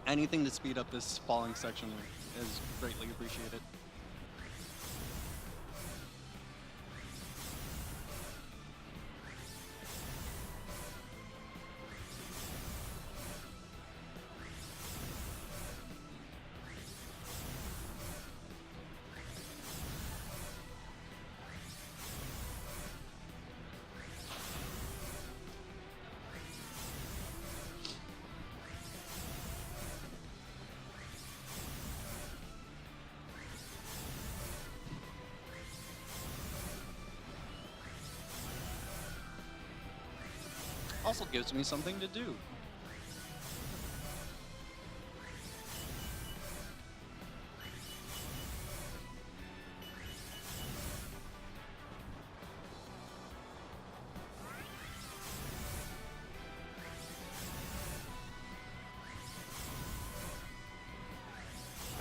Anything to speed up this falling section is greatly appreciated. Also gives me something to do.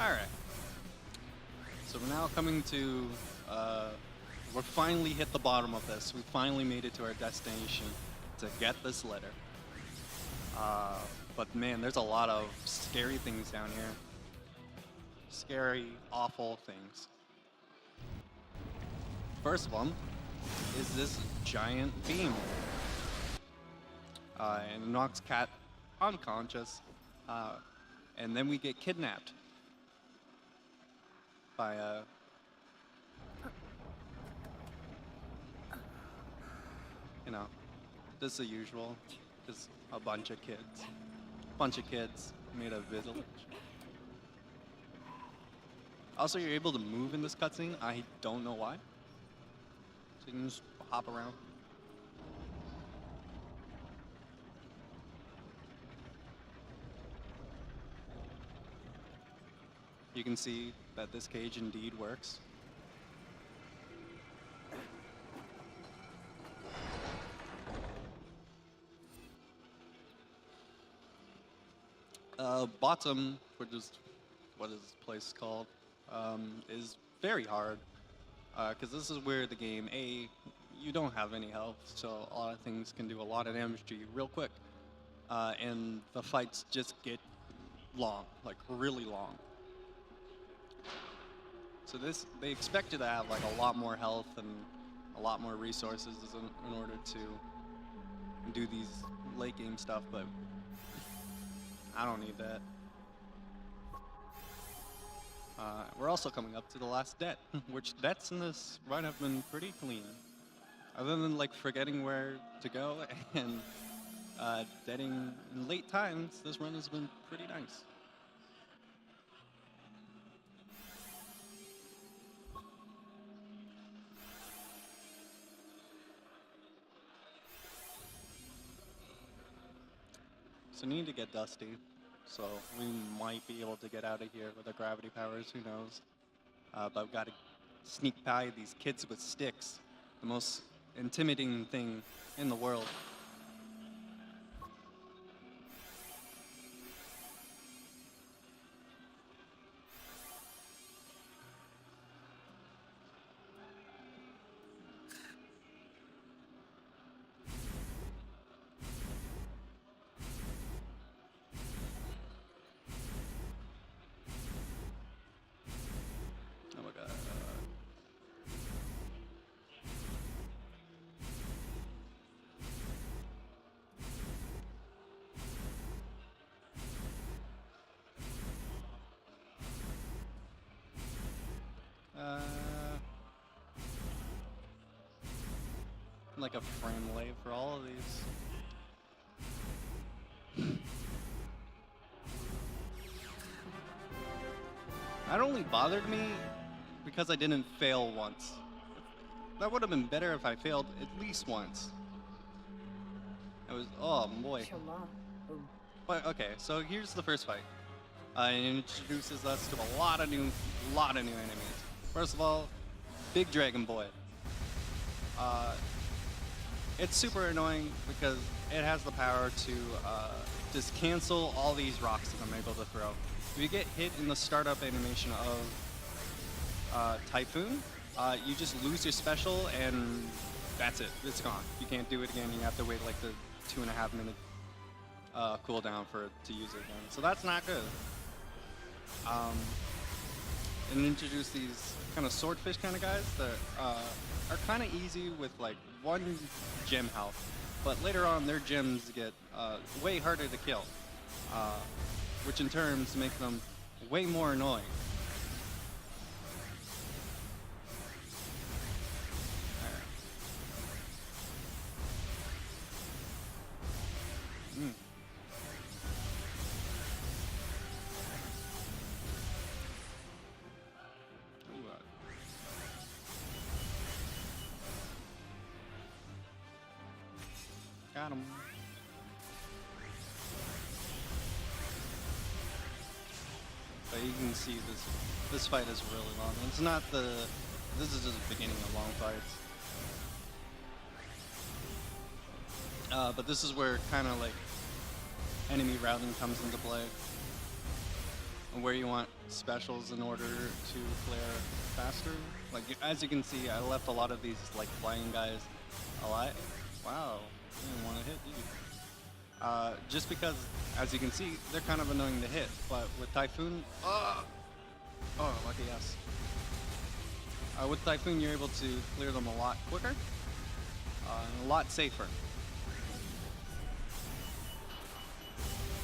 All right. So we're now coming to, we're finally hit the bottom of this. We finally made it to our destination to get this letter. But man, there's a lot of scary things down here. Scary, awful things. First of them is this giant beam. And it knocks Cat unconscious. And then we get kidnapped by you know, just the usual, just a bunch of kids. Made a village. Also, you're able to move in this cutscene. I don't know why. So you can just hop around. You can see that this cage indeed works. Bottom, which is what is this place called, is very hard because this is where the game, you don't have any health, so a lot of things can do a lot of damage to you real quick, and the fights just get long, like really long. So they expect you to have like a lot more health and a lot more resources in order to do these late game stuff, but I don't need that. We're also coming up to the last debt, which debts in this run have been pretty clean. Other than like forgetting where to go and deading in late times, this run has been pretty nice. So we need to get Dusty, so we might be able to get out of here with the gravity powers, who knows. But we've got to sneak by these kids with sticks, the most intimidating thing in the world. Like a frame lay for all of these. That only bothered me because I didn't fail once. That would have been better if I failed at least once. It was, oh boy. But okay, so here's the first fight. It introduces us to a lot of new enemies. First of all, Big Dragon Boy. It's super annoying because it has the power to just cancel all these rocks that I'm able to throw. If you get hit in the startup animation of Typhoon, you just lose your special and that's it. It's gone. You can't do it again. You have to wait like the 2.5 minute cooldown for it to use it again. So that's not good. And introduce these kind of swordfish kind of guys that are kind of easy with like 1 gem health, but later on their gems get way harder to kill, which in turns make them way more annoying. Got him. But you can see this fight is really long. It's not this is just the beginning of long fights. But this is where kind of like enemy routing comes into play. where you want specials in order to flare faster. Like as you can see, I left a lot of these like flying guys alive. Wow, I didn't want to hit you. Just because, as you can see, they're kind of annoying to hit. But with Typhoon, oh, lucky yes. With Typhoon, you're able to clear them a lot quicker and a lot safer.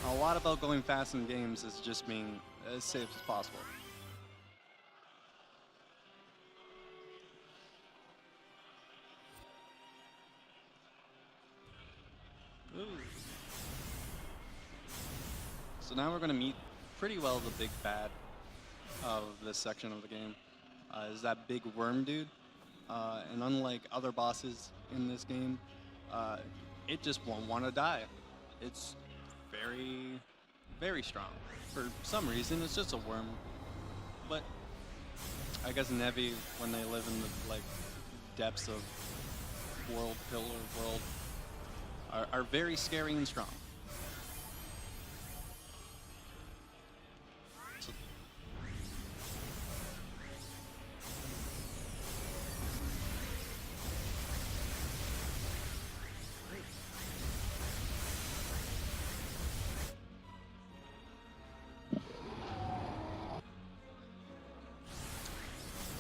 A lot about going fast in games is just being as safe as possible. Ooh. So now we're going to meet pretty well the big bad of this section of the game. Is that big worm dude. And unlike other bosses in this game, it just won't want to die. It's very, very strong. For some reason, it's just a worm. But I guess Nevi, when they live in the like depths of World Pillar World, are very scary and strong.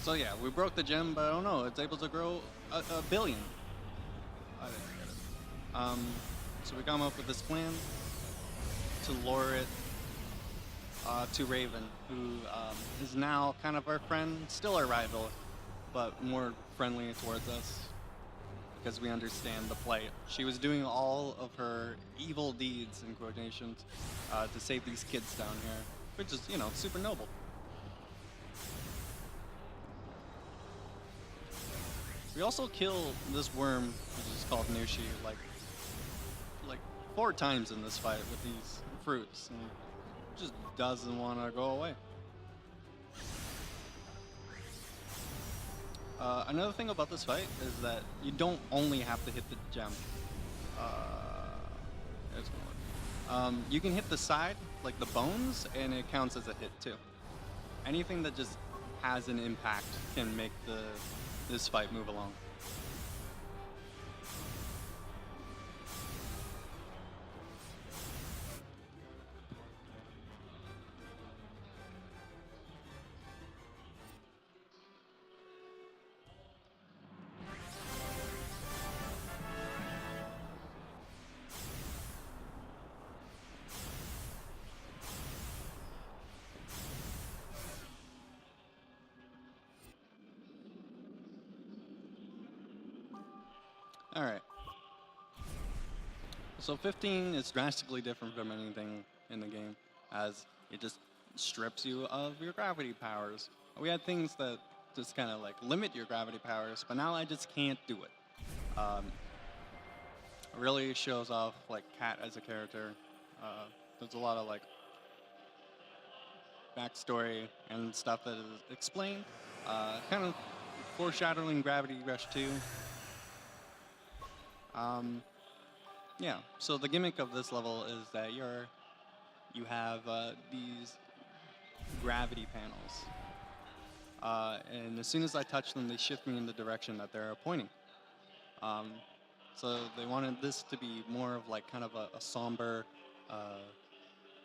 So yeah, we broke the gem, but I don't know, it's able to grow a billion. I didn't get it. So we come up with this plan to lure it to Raven, who is now kind of our friend, still our rival, but more friendly towards us because we understand the plight. She was doing all of her evil deeds, in quotations, to save these kids down here, which is, you know, super noble. We also kill this worm, which is called Nushi, like 4 times in this fight with these fruits, and it just doesn't want to go away. Another thing about this fight is that you don't only have to hit the gem. It's gonna work. You can hit the side, like the bones, and it counts as a hit too. Anything that just has an impact can make this fight move along. All right. So 15 is drastically different from anything in the game, as it just strips you of your gravity powers. We had things that just kind of like limit your gravity powers, but now I just can't do it. Really shows off like Cat as a character. There's a lot of like backstory and stuff that is explained, kind of foreshadowing Gravity Rush 2. Yeah, so the gimmick of this level is that you have these gravity panels. And as soon as I touch them, they shift me in the direction that they're pointing. So they wanted this to be more of like kind of a somber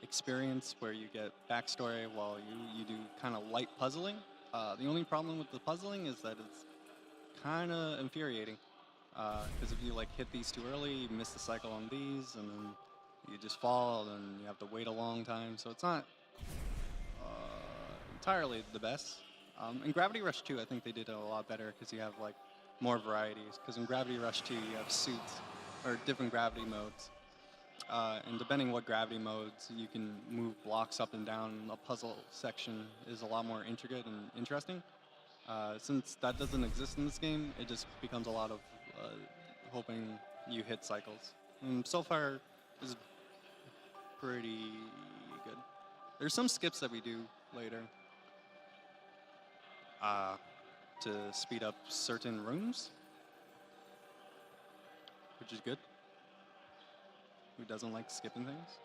experience where you get backstory while you do kind of light puzzling. The only problem with the puzzling is that it's kind of infuriating. Because if you like hit these too early, you miss the cycle on these, and then you just fall, and you have to wait a long time. So it's not entirely the best. In Gravity Rush 2, I think they did it a lot better because you have like more varieties. Because in Gravity Rush 2, you have suits or different gravity modes, and depending what gravity modes, you can move blocks up and down. The puzzle section is a lot more intricate and interesting. Since that doesn't exist in this game, it just becomes a lot of hoping you hit cycles. And so far, is pretty good. There's some skips that we do later to speed up certain rooms, which is good. Who doesn't like skipping things?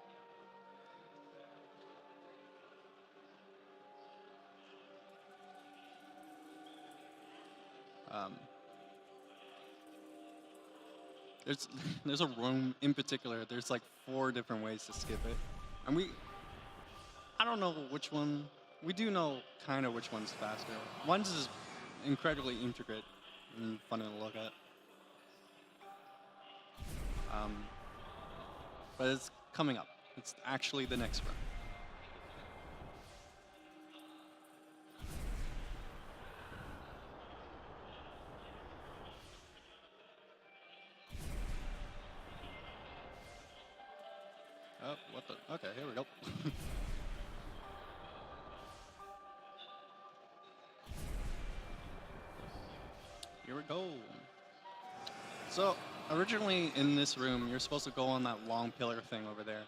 Um, there's there's a room in particular. There's like 4 different ways to skip it, and I don't know which one. We do know kind of which one's faster. One's is incredibly intricate and fun to look at. But it's coming up. It's actually the next round. Oh, what the? Okay, here we go. Here we go. So, originally in this room, you're supposed to go on that long pillar thing over there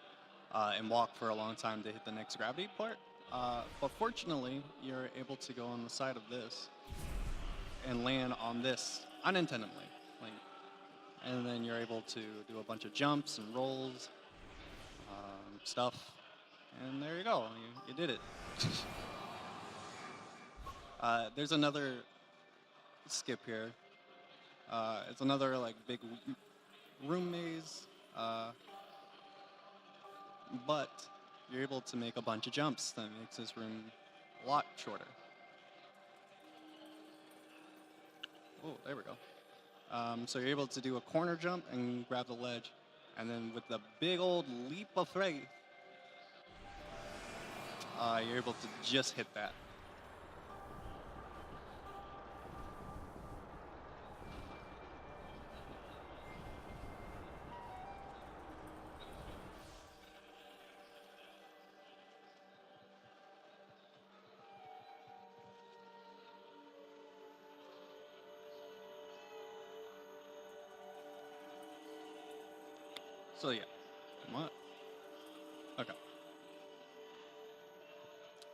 and walk for a long time to hit the next gravity part. But fortunately, you're able to go on the side of this and land on this unintentionally. Like, and then you're able to do a bunch of jumps and rolls, stuff. And there you go. You did it. There's another skip here. It's another like big room maze, but you're able to make a bunch of jumps that makes this room a lot shorter. Oh, there we go. So you're able to do a corner jump and grab the ledge, and then with the big old leap of faith, you're able to just hit that. So yeah, what? Okay.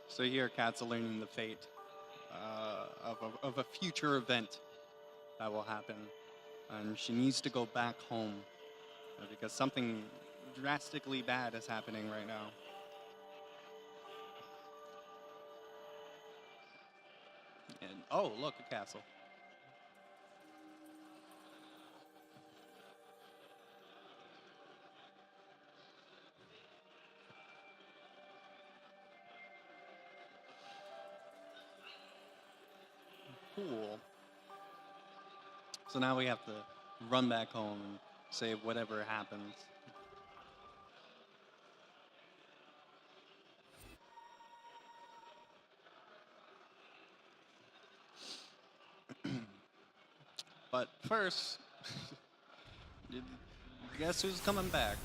So here, Kat's learning the fate of a future event that will happen, and she needs to go back home because something drastically bad is happening right now. And oh, look, a castle. Cool. So now we have to run back home and save whatever happens. But first, guess who's coming back?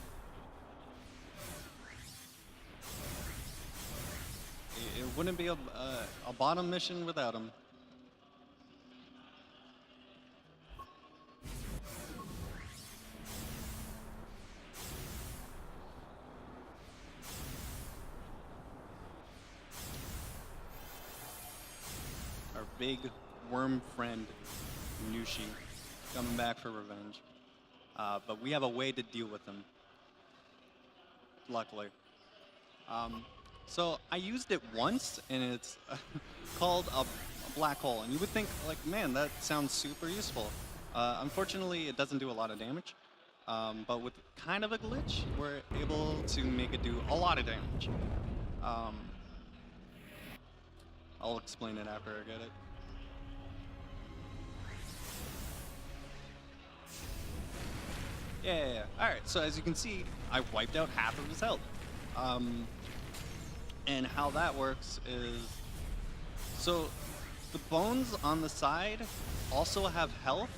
It wouldn't be a bottom mission without him. Our big worm friend, Nushi, coming back for revenge. But we have a way to deal with him, luckily. So I used it once, and it's called a black hole. And you would think, like, man, that sounds super useful. Unfortunately, it doesn't do a lot of damage. But with kind of a glitch, we're able to make it do a lot of damage. I'll explain it after I get it. Yeah. Alright, so as you can see, I wiped out half of his health. And how that works is, so the bones on the side also have health,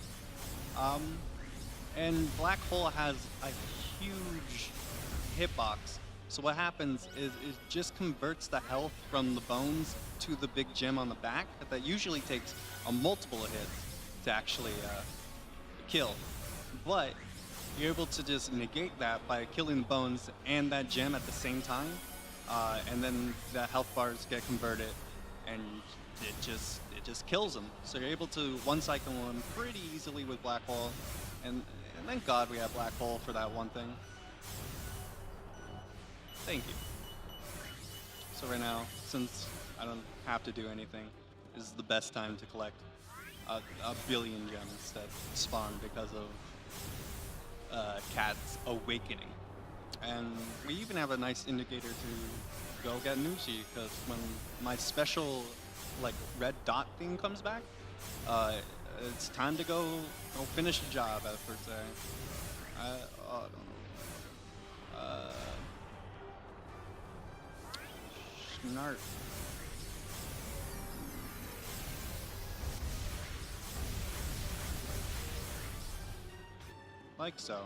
and Black Hole has a huge hitbox. So what happens is it just converts the health from the bones to the big gem on the back that usually takes a multiple of hits to actually kill. But you're able to just negate that by killing the bones and that gem at the same time. And then the health bars get converted, and it just kills them. So you're able to one-cycle them pretty easily with Black Hole, and thank God we have Black Hole for that one thing. Thank you. So right now, since I don't have to do anything, this is the best time to collect. a billion gems that spawn because of Cat's awakening. And we even have a nice indicator to go get Nushi, because when my special like red dot thing comes back, it's time to go finish the job, as per se. I don't know. Snart. Like so.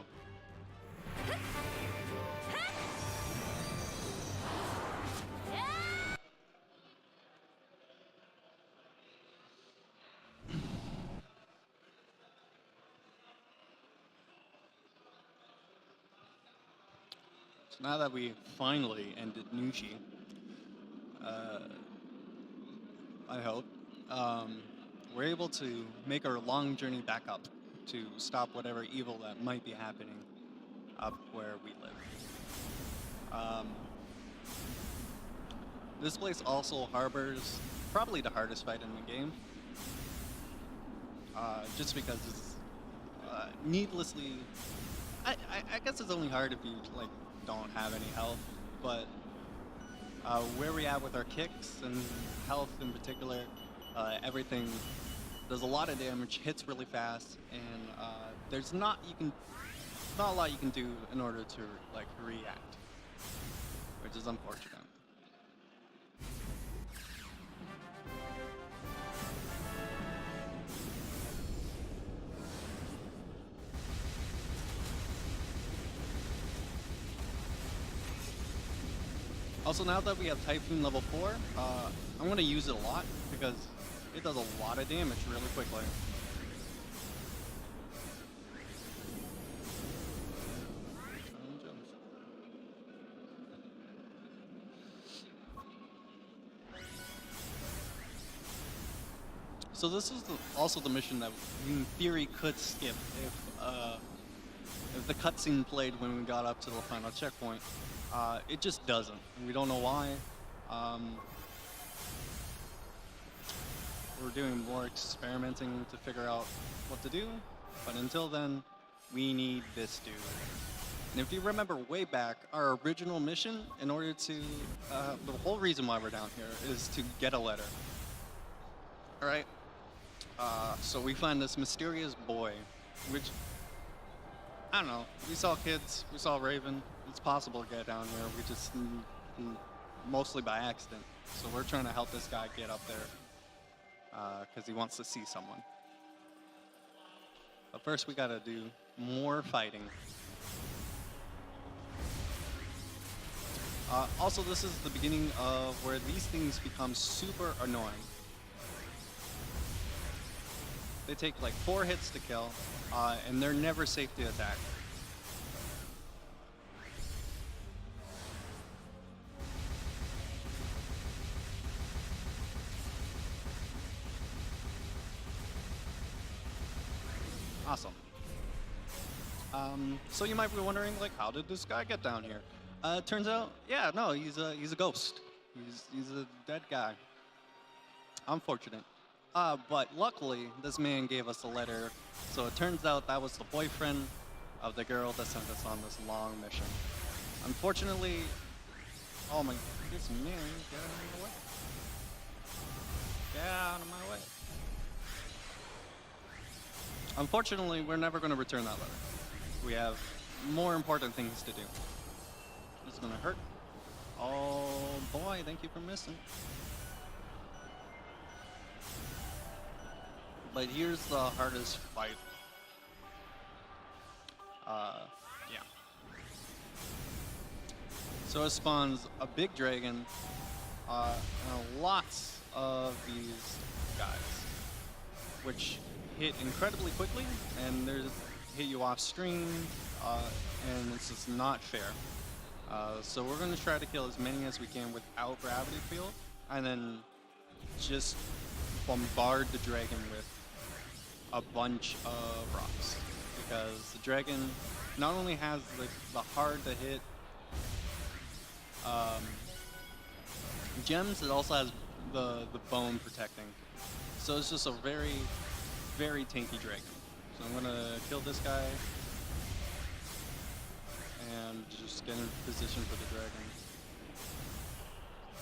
So now that we finally ended Nushi, I hope, we're able to make our long journey back up to stop whatever evil that might be happening up where we live. This place also harbors probably the hardest fight in the game, just because it's needlessly. I guess it's only hard if you like don't have any health, but where we at with our kicks and health in particular, everything does a lot of damage, hits really fast, and there's not a lot you can do in order to like react, which is unfortunate. Also, now that we have Typhoon level 4, I'm going to use it a lot because it does a lot of damage really quickly. So this is also the mission that we, in theory, could skip if the cutscene played when we got up to the final checkpoint. It just doesn't. We don't know why. We're doing more experimenting to figure out what to do, but until then, we need this dude. And if you remember way back, our original mission, in order to, the whole reason why we're down here is to get a letter. All right? So we find this mysterious boy, which, I don't know, we saw kids, we saw Raven. It's possible to get down here. We just mostly by accident. So we're trying to help this guy get up there because he wants to see someone. But first, we gotta do more fighting. Also, this is the beginning of where these things become super annoying. They take like 4 hits to kill, and they're never safe to attack. Awesome. So you might be wondering, like, how did this guy get down here? Turns out, yeah, no, he's a ghost. He's a dead guy. Unfortunate. But luckily, this man gave us a letter, so it turns out that was the boyfriend of the girl that sent us on this long mission. Unfortunately, oh my, this man, get out of my way. Get out of my way. Unfortunately, we're never going to return that letter. We have more important things to do. This is going to hurt. Oh boy, thank you for missing. But here's the hardest fight. Yeah. So it spawns a big dragon, and lots of these guys, which hit incredibly quickly, and they hit you off stream, and it's just not fair. So we're going to try to kill as many as we can without gravity field, and then just bombard the dragon with a bunch of rocks, because the dragon not only has the hard to hit gems, it also has the bone protecting. So it's just a very very tanky dragon. So I'm gonna kill this guy and just get in position for the dragon.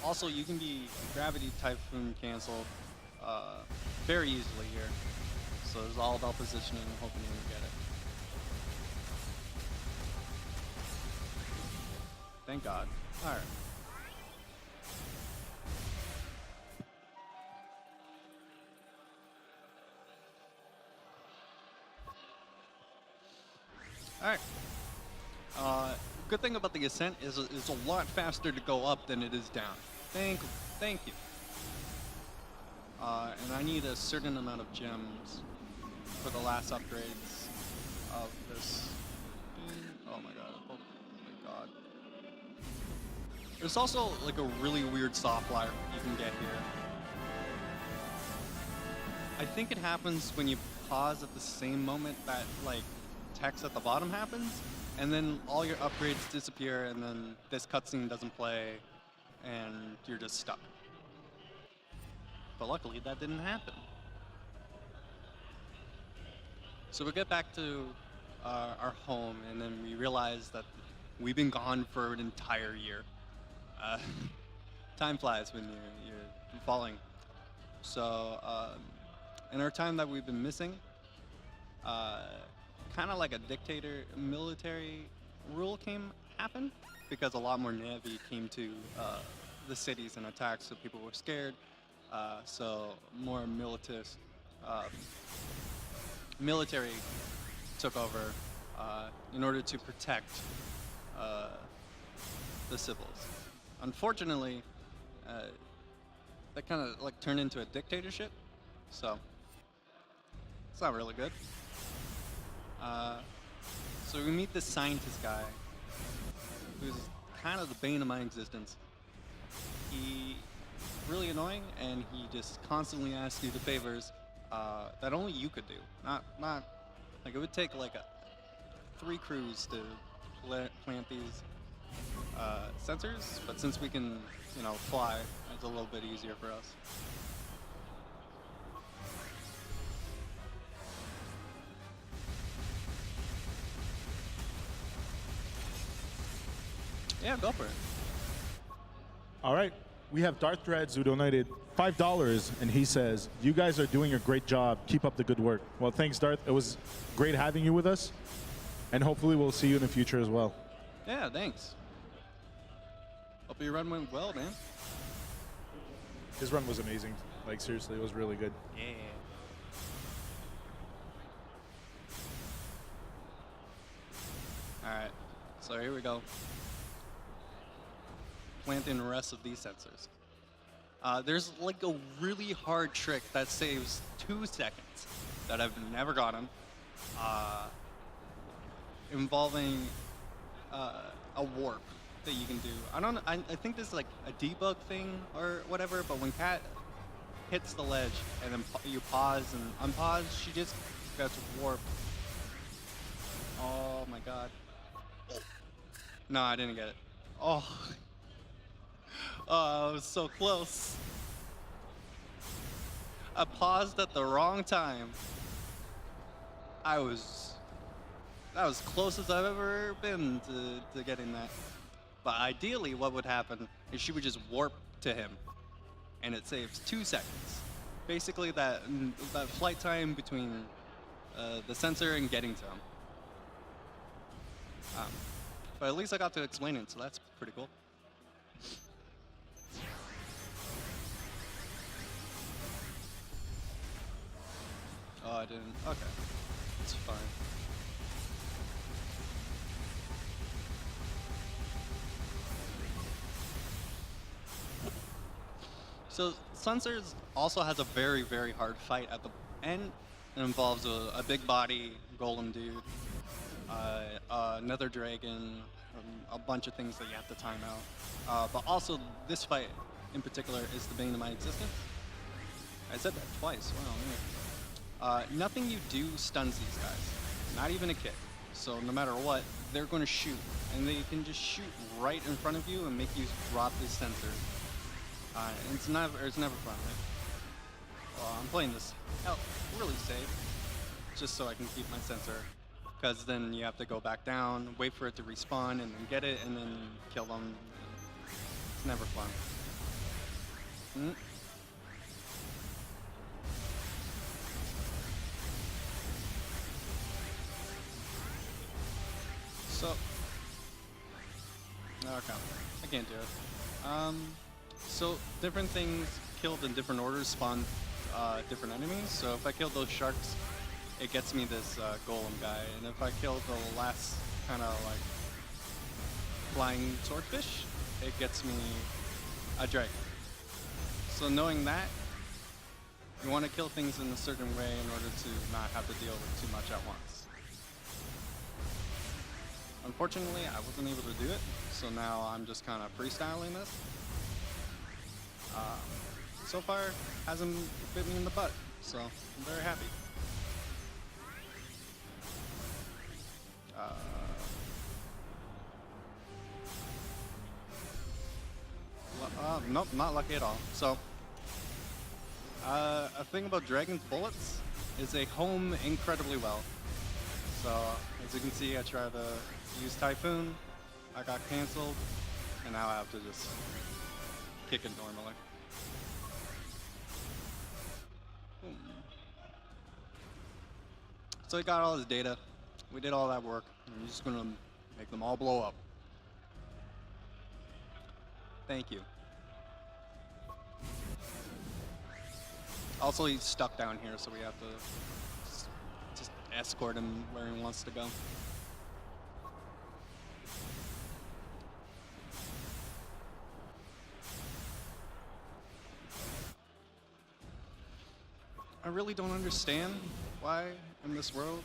Also, you can be Gravity Typhoon canceled very easily here. So it's all about positioning and hoping you can get it. Thank God. All right. All right. Good thing about the ascent is it's a lot faster to go up than it is down. Thank you. And I need a certain amount of gems for the last upgrades of this. Oh my god. Oh my god. There's also like a really weird soft light you can get here. I think it happens when you pause at the same moment that like text at the bottom happens, and then all your upgrades disappear, and then this cutscene doesn't play, and you're just stuck. But luckily, that didn't happen. So we get back to our home, and then we realize that we've been gone for an entire year. Time flies when you're falling. So in our time that we've been missing, kind of like a dictator military rule happened, because a lot more Navy came to the cities and attacked, so people were scared. So more military took over in order to protect the civils. Unfortunately, that kind of like turned into a dictatorship, so it's not really good. So we meet this scientist guy, who's kind of the bane of my existence. He's really annoying, and he just constantly asks you the favors that only you could do. Not like it would take like 3 crews to plant these sensors, but since we can, fly, it's a little bit easier for us. Yeah, go for it. All right. We have Darth Dreads who donated $5, and he says, "You guys are doing a great job. Keep up the good work." Well, thanks, Darth. It was great having you with us, and hopefully we'll see you in the future as well. Yeah, thanks. Hope your run went well, man. His run was amazing. Like, seriously, it was really good. Yeah. All right, so here we go. Planting the rest of these sensors. There's like a really hard trick that saves 2 seconds that I've never gotten, involving a warp that you can do. I think this is like a debug thing or whatever, but when Kat hits the ledge and then you pause and unpause, she just gets warped. Oh my god. No, I didn't get it. Oh. Oh, I was so close. I paused at the wrong time. That was close as I've ever been to getting that. But ideally, what would happen is she would just warp to him, and it saves 2 seconds. Basically, that flight time between the sensor and getting to him. But at least I got to explain it, so that's pretty cool. Oh, I didn't. Okay. It's fine. So, Sensors also has a very, very hard fight at the end. It involves a big body golem dude, another dragon, a bunch of things that you have to time out. But also, this fight in particular is the bane of my existence. I said that twice. Wow. Man. Nothing you do stuns these guys, not even a kick. So no matter what, they're going to shoot, and they can just shoot right in front of you and make you drop this sensor. It's never fun, right? Well, I'm playing this out really safe, just so I can keep my sensor. Because then you have to go back down, wait for it to respawn, and then get it, and then kill them. It's never fun. So, okay, I can't do it. So different things killed in different orders spawn different enemies. So if I kill those sharks, it gets me this golem guy, and if I kill the last kind of like flying swordfish, it gets me a dragon. So knowing that, you want to kill things in a certain way in order to not have to deal with too much at once. Unfortunately, I wasn't able to do it, so now I'm just kind of freestyling this. So far, hasn't bit me in the butt, so I'm very happy. Nope, not lucky at all. So, a thing about Dragon's bullets is they home incredibly well. So, as you can see, I tried to use Typhoon, I got canceled, and now I have to just kick it normally. So we got all this data, we did all that work, and we're just gonna make them all blow up. Thank you. Also, he's stuck down here, so we have to just escort him where he wants to go. I really don't understand why in this world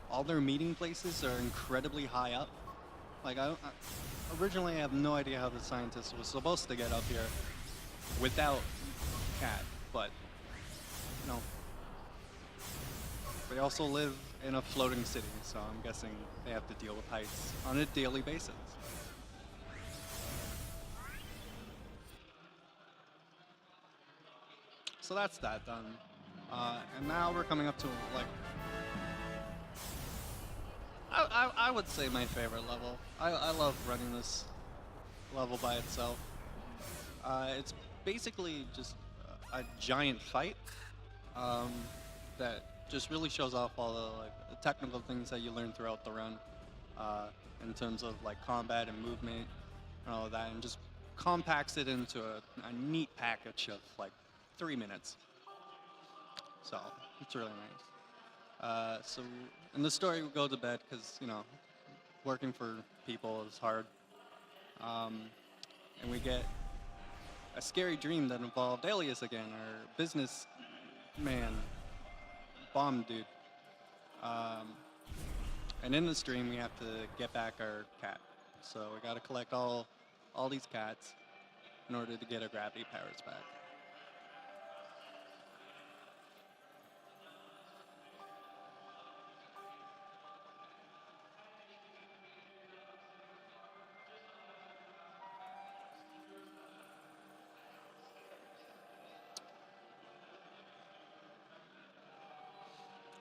all their meeting places are incredibly high up. Like, originally I have no idea how the scientist was supposed to get up here without Cat, but you know, they also live in a floating city, so I'm guessing they have to deal with heights on a daily basis. So that's that done. And now we're coming up to, like, I would say my favorite level. I love running this level by itself. It's basically just a giant fight that just really shows off all the technical things that you learn throughout the run in terms of like combat and movement and all of that, and just compacts it into a neat package of like 3 minutes. So it's really nice. So in the story, we go to bed because, you know, working for people is hard. And we get a scary dream that involved Alias again, our businessman, bomb dude. And in this dream, we have to get back our cat. So we got to collect all these cats in order to get our gravity powers back.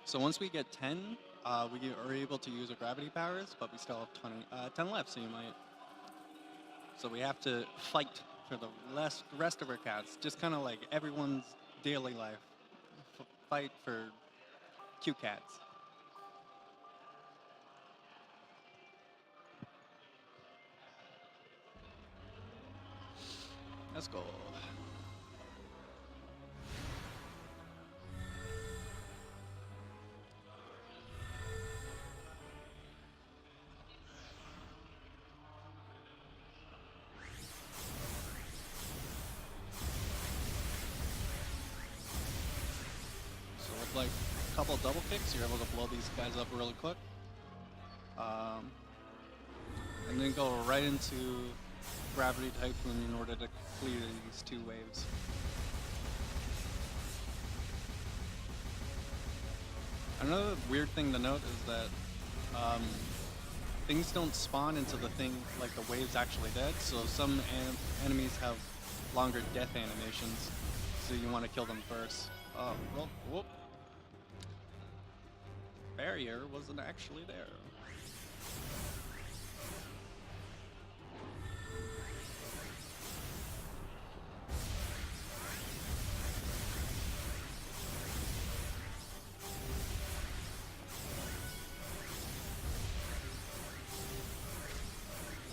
So once we get 10, we are able to use our gravity powers, but we still have 10 left, so we have to fight for the rest of our cats, just kind of like everyone's daily life. Fight for cute cats. Let's go. Like a couple double kicks, you're able to blow these guys up really quick. And then go right into Gravity Typhoon in order to clear these 2 waves. Another weird thing to note is that things don't spawn until the wave's actually dead, so some enemies have longer death animations. So you want to kill them first. Oh, well, whoop. Barrier wasn't actually there.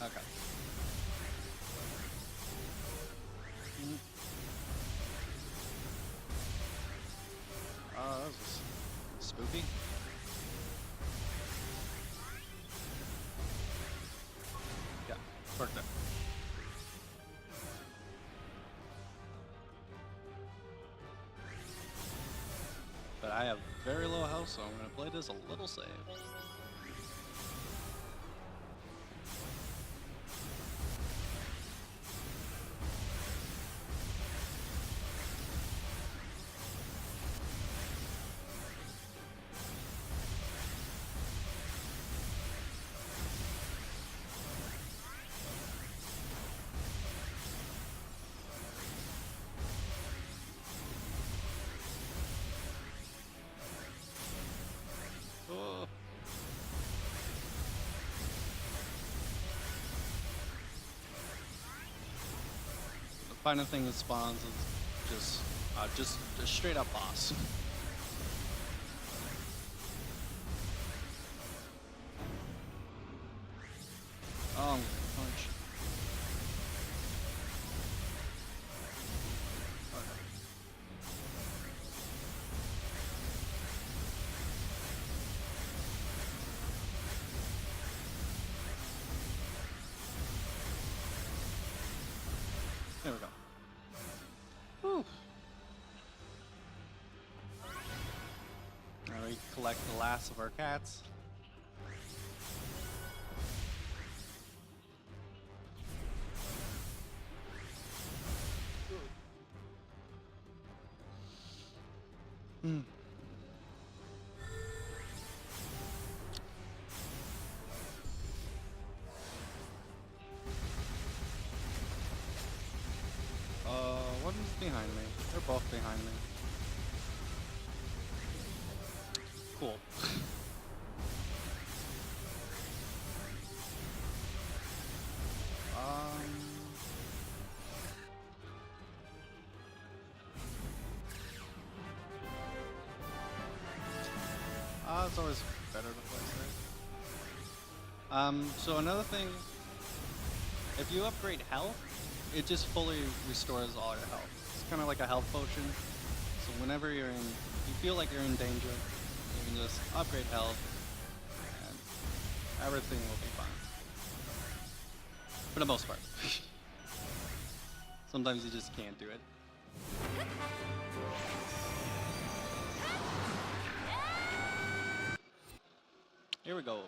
Okay. That was spooky. Yeah, worked it. But I have very low health, so I'm gonna play this a little safe. Oh. The final thing that spawns is just a straight up boss. Oh, I'm gonna punch. Okay. There we go. Whew. Now we collect the last of our cats. Hmm. One's behind me. They're both behind me. Cool. It's always better to play safe. So another thing, if you upgrade health, it just fully restores all your health. It's kind of like a health potion. So whenever you feel like you're in danger, you can just upgrade health, and everything will be fine. For the most part. Sometimes you just can't do it. Here we go.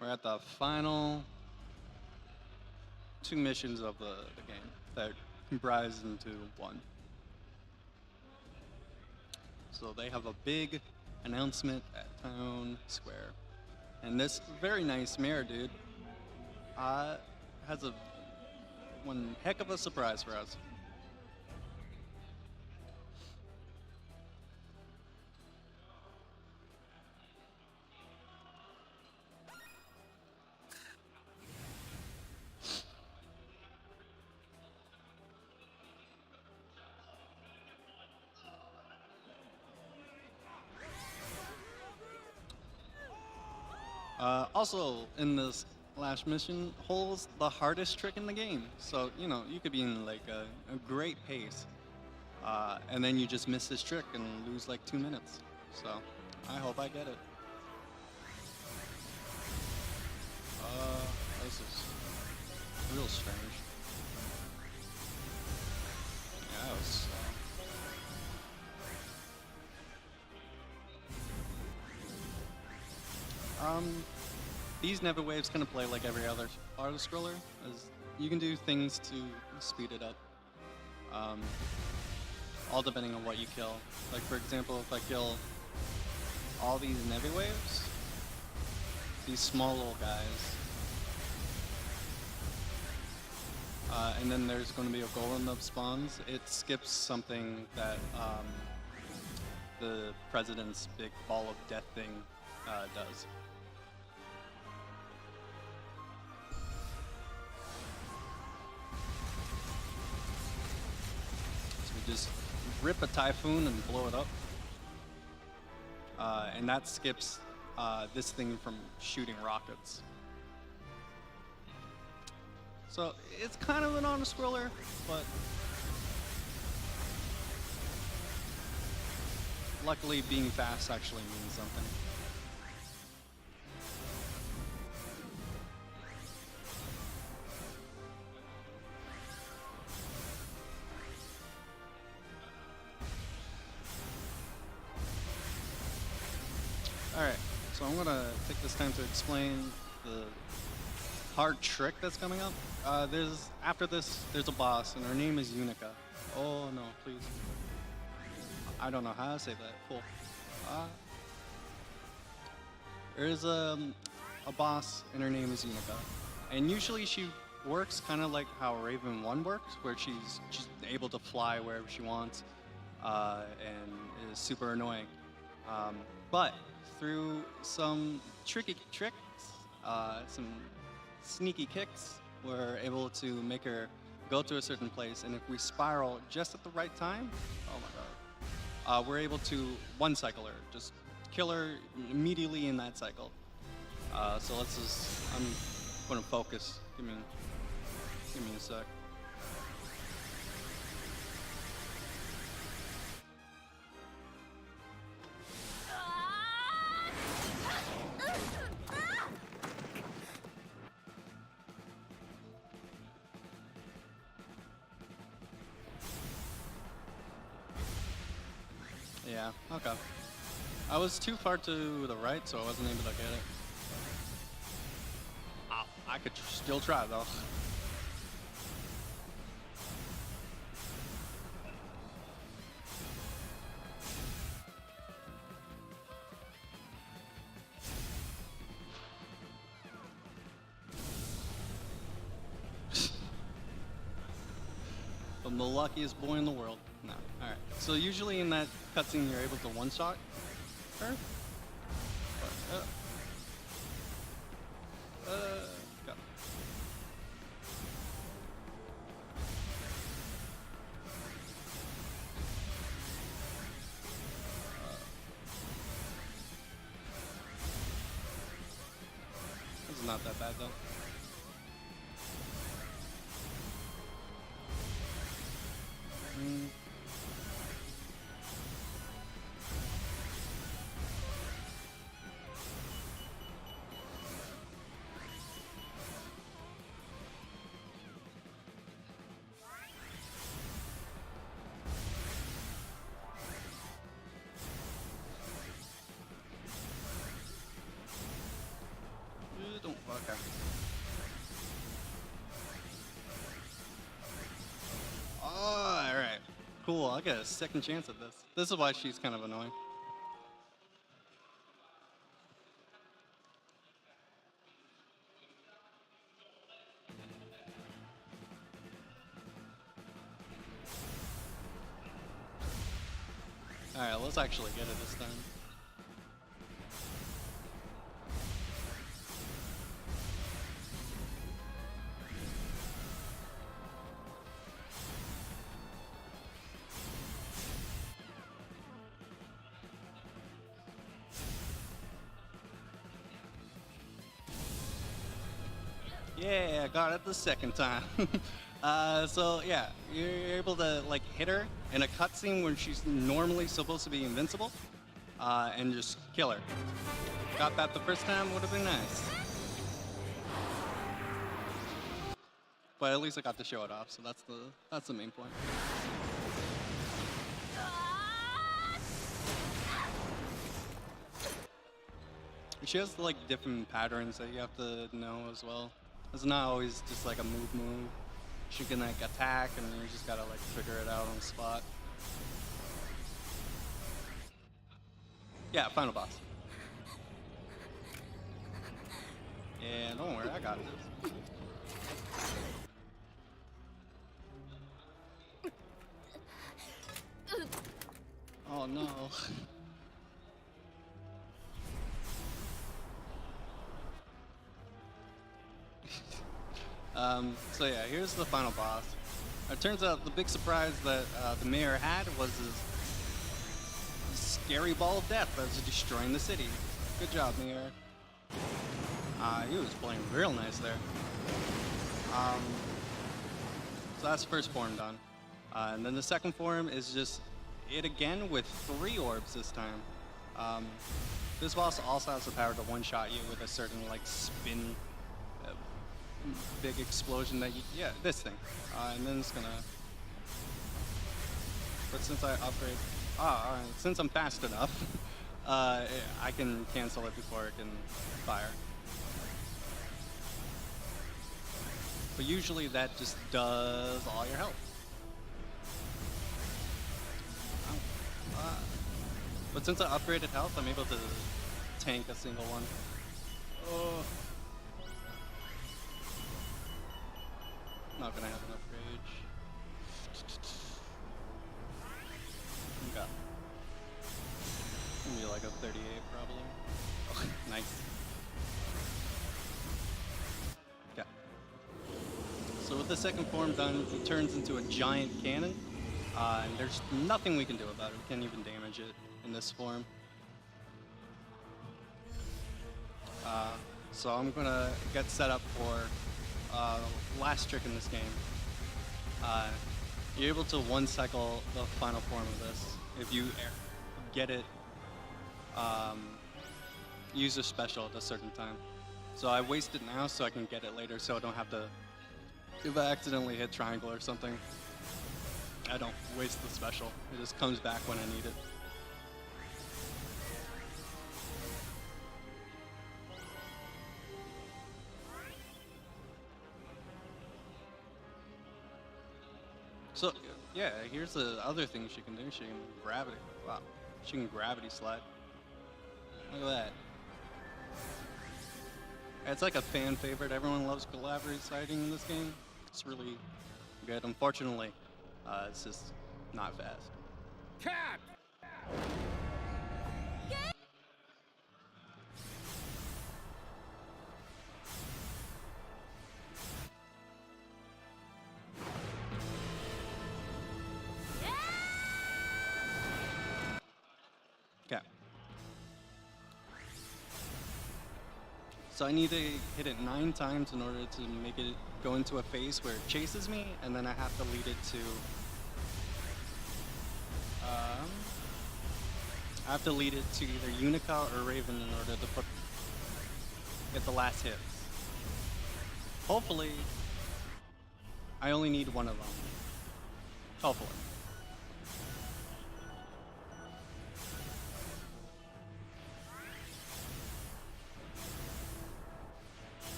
We're at the final 2 missions of the game that comprise into one. So they have a big announcement at Town Square. And this very nice mayor dude has one heck of a surprise for us. Also, in this last mission, holds the hardest trick in the game. So, you know, you could be in like a great pace, and then you just miss this trick and lose like 2 minutes. So, I hope I get it. This is real strange. Yeah, that was slow. These Never Waves kind of play like every other auto-scroller, as you can do things to speed it up, all depending on what you kill. Like for example, if I kill all these Never Waves, these small little guys, And then there's going to be a golem that spawns. It skips something that the president's big ball of death thing does. So we just rip a typhoon and blow it up. And that skips this thing from shooting rockets. So it's kind of an auto-scroller, but luckily being fast actually means something. Alright, so I'm gonna take this time to explain the hard trick that's coming up. After this, there's a boss, and her name is Unica. Oh no, please. I don't know how to say that. Cool. There is a boss, and her name is Unica. And usually she works kind of like how Raven 1 works, where she's able to fly wherever she wants, and is super annoying. But through some tricky tricks, some sneaky kicks, we're able to make her go to a certain place, and if we spiral just at the right time, oh my god, we're able to one-cycle her, just kill her immediately in that cycle. So let's just, I'm gonna focus. Give me a sec. Yeah, okay. I was too far to the right, so I wasn't able to get it. I could still try, though. I'm the luckiest boy in the world. No. Alright. So usually in that cutscene you're able to one-shot her. But, go. This is not that bad though. Okay. Oh, all right. Cool. I get a second chance at this. This is why she's kind of annoying. All right, let's actually get it this time. Yeah, I got it the second time. So yeah, you're able to like hit her in a cutscene where she's normally supposed to be invincible, and just kill her. Got that the first time, would have been nice. But at least I got to show it off, so that's the main point. She has like different patterns that you have to know as well. It's not always just like a move. She can like attack, and you just gotta like figure it out on the spot. Yeah, final boss. Yeah, don't worry, I got this. no. So yeah, here's the final boss. It turns out the big surprise that the mayor had was his scary ball of death that was destroying the city. Good job, mayor. He was playing real nice there. So that's the first form done. And then the second form is just it again with 3 orbs this time. This boss also has the power to one-shot you with a certain like spin, big explosion that you, yeah, this thing. And then it's gonna, but since I upgrade, since I'm fast enough, I can cancel it before it can fire. But usually that just does all your health. But since I upgraded health, I'm able to tank a single one. Oh. Not gonna have enough rage. Okay. Gonna be like a 38 probably. Oh, nice. Okay. So with the second form done, it turns into a giant cannon. And there's nothing we can do about it. We can't even damage it in this form. So I'm gonna get set up for last trick in this game. You're able to one-cycle the final form of this. If you get it, use a special at a certain time. So I waste it now so I can get it later so I don't have to, if I accidentally hit triangle or something, I don't waste the special. It just comes back when I need it. So, yeah, here's the other thing she can do. She can gravity. Wow. She can gravity slide. Look at that. It's like a fan favorite. Everyone loves gravity sliding in this game. It's really good. Unfortunately, it's just not fast. Cat! Okay. So I need to hit it 9 times in order to make it go into a phase where it chases me, and then I have to lead it to I have to lead it to either Unica or Raven in order to get the last hits. Hopefully, I only need one of them. Hopefully.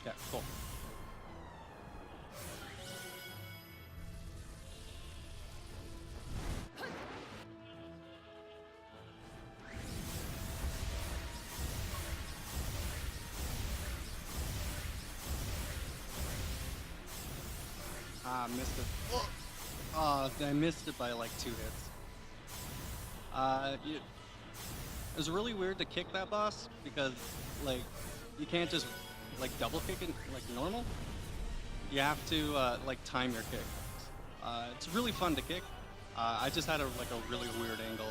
Yeah, cool. Ah, missed it. Oh, I missed it by like 2 hits. It was really weird to kick that boss because, like, you can't just like double kick it like normal. You have to like time your kick. It's really fun to kick. I just had a really weird angle.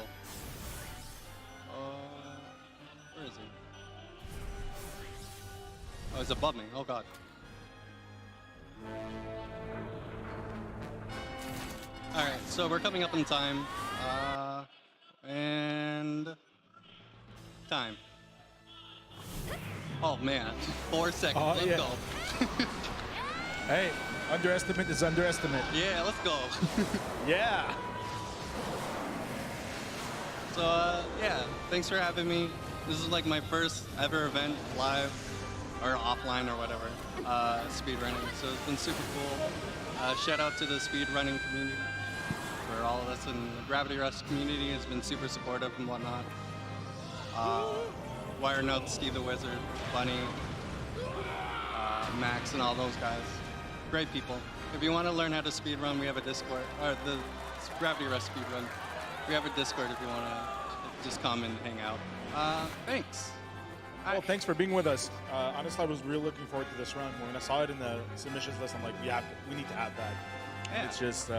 Where is he? Oh, he's above me. Oh god. All right, so we're coming up in time, and time. Oh man, 4 seconds. Oh, Let's yeah. go. Hey, underestimate is underestimate. Yeah, let's go. Yeah. So yeah, thanks for having me. This is like my first ever event live or offline or whatever, speedrunning. So it's been super cool. Shout out to the speedrunning community for all of us, and the Gravity Rush community has been super supportive and whatnot. Wire Note, Steve the Wizard, Bunny, Max, and all those guys. Great people. If you want to learn how to speedrun, we have a Discord, or the Gravity Rush speedrun. We have a Discord if you want to just come and hang out. Thanks. Well, thanks for being with us. Honestly, I was really looking forward to this run. When I saw it in the submissions list, I'm like, we need to add that. Yeah. It's just,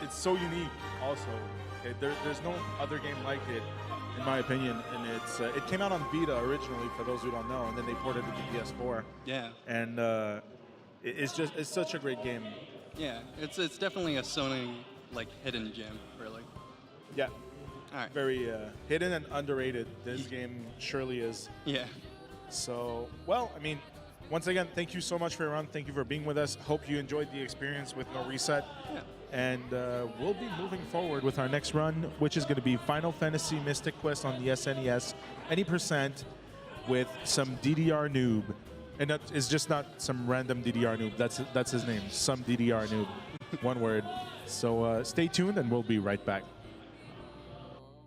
it's so unique. Also, there's no other game like it, in my opinion. And it came out on Vita originally, for those who don't know, and then they ported it to PS4. Yeah. And it's such a great game. Yeah, it's definitely a Sony like hidden gem, really. Yeah. All right. Very hidden and underrated. This game surely is. Yeah. So, well, I mean, once again, thank you so much for your run. Thank you for being with us. Hope you enjoyed the experience with NoReset. Yeah. And we'll be moving forward with our next run, which is going to be Final Fantasy Mystic Quest on the SNES, any percent, with some DDR noob. And that is just not some random DDR noob. That's his name, some DDR noob. One word. So stay tuned, and we'll be right back.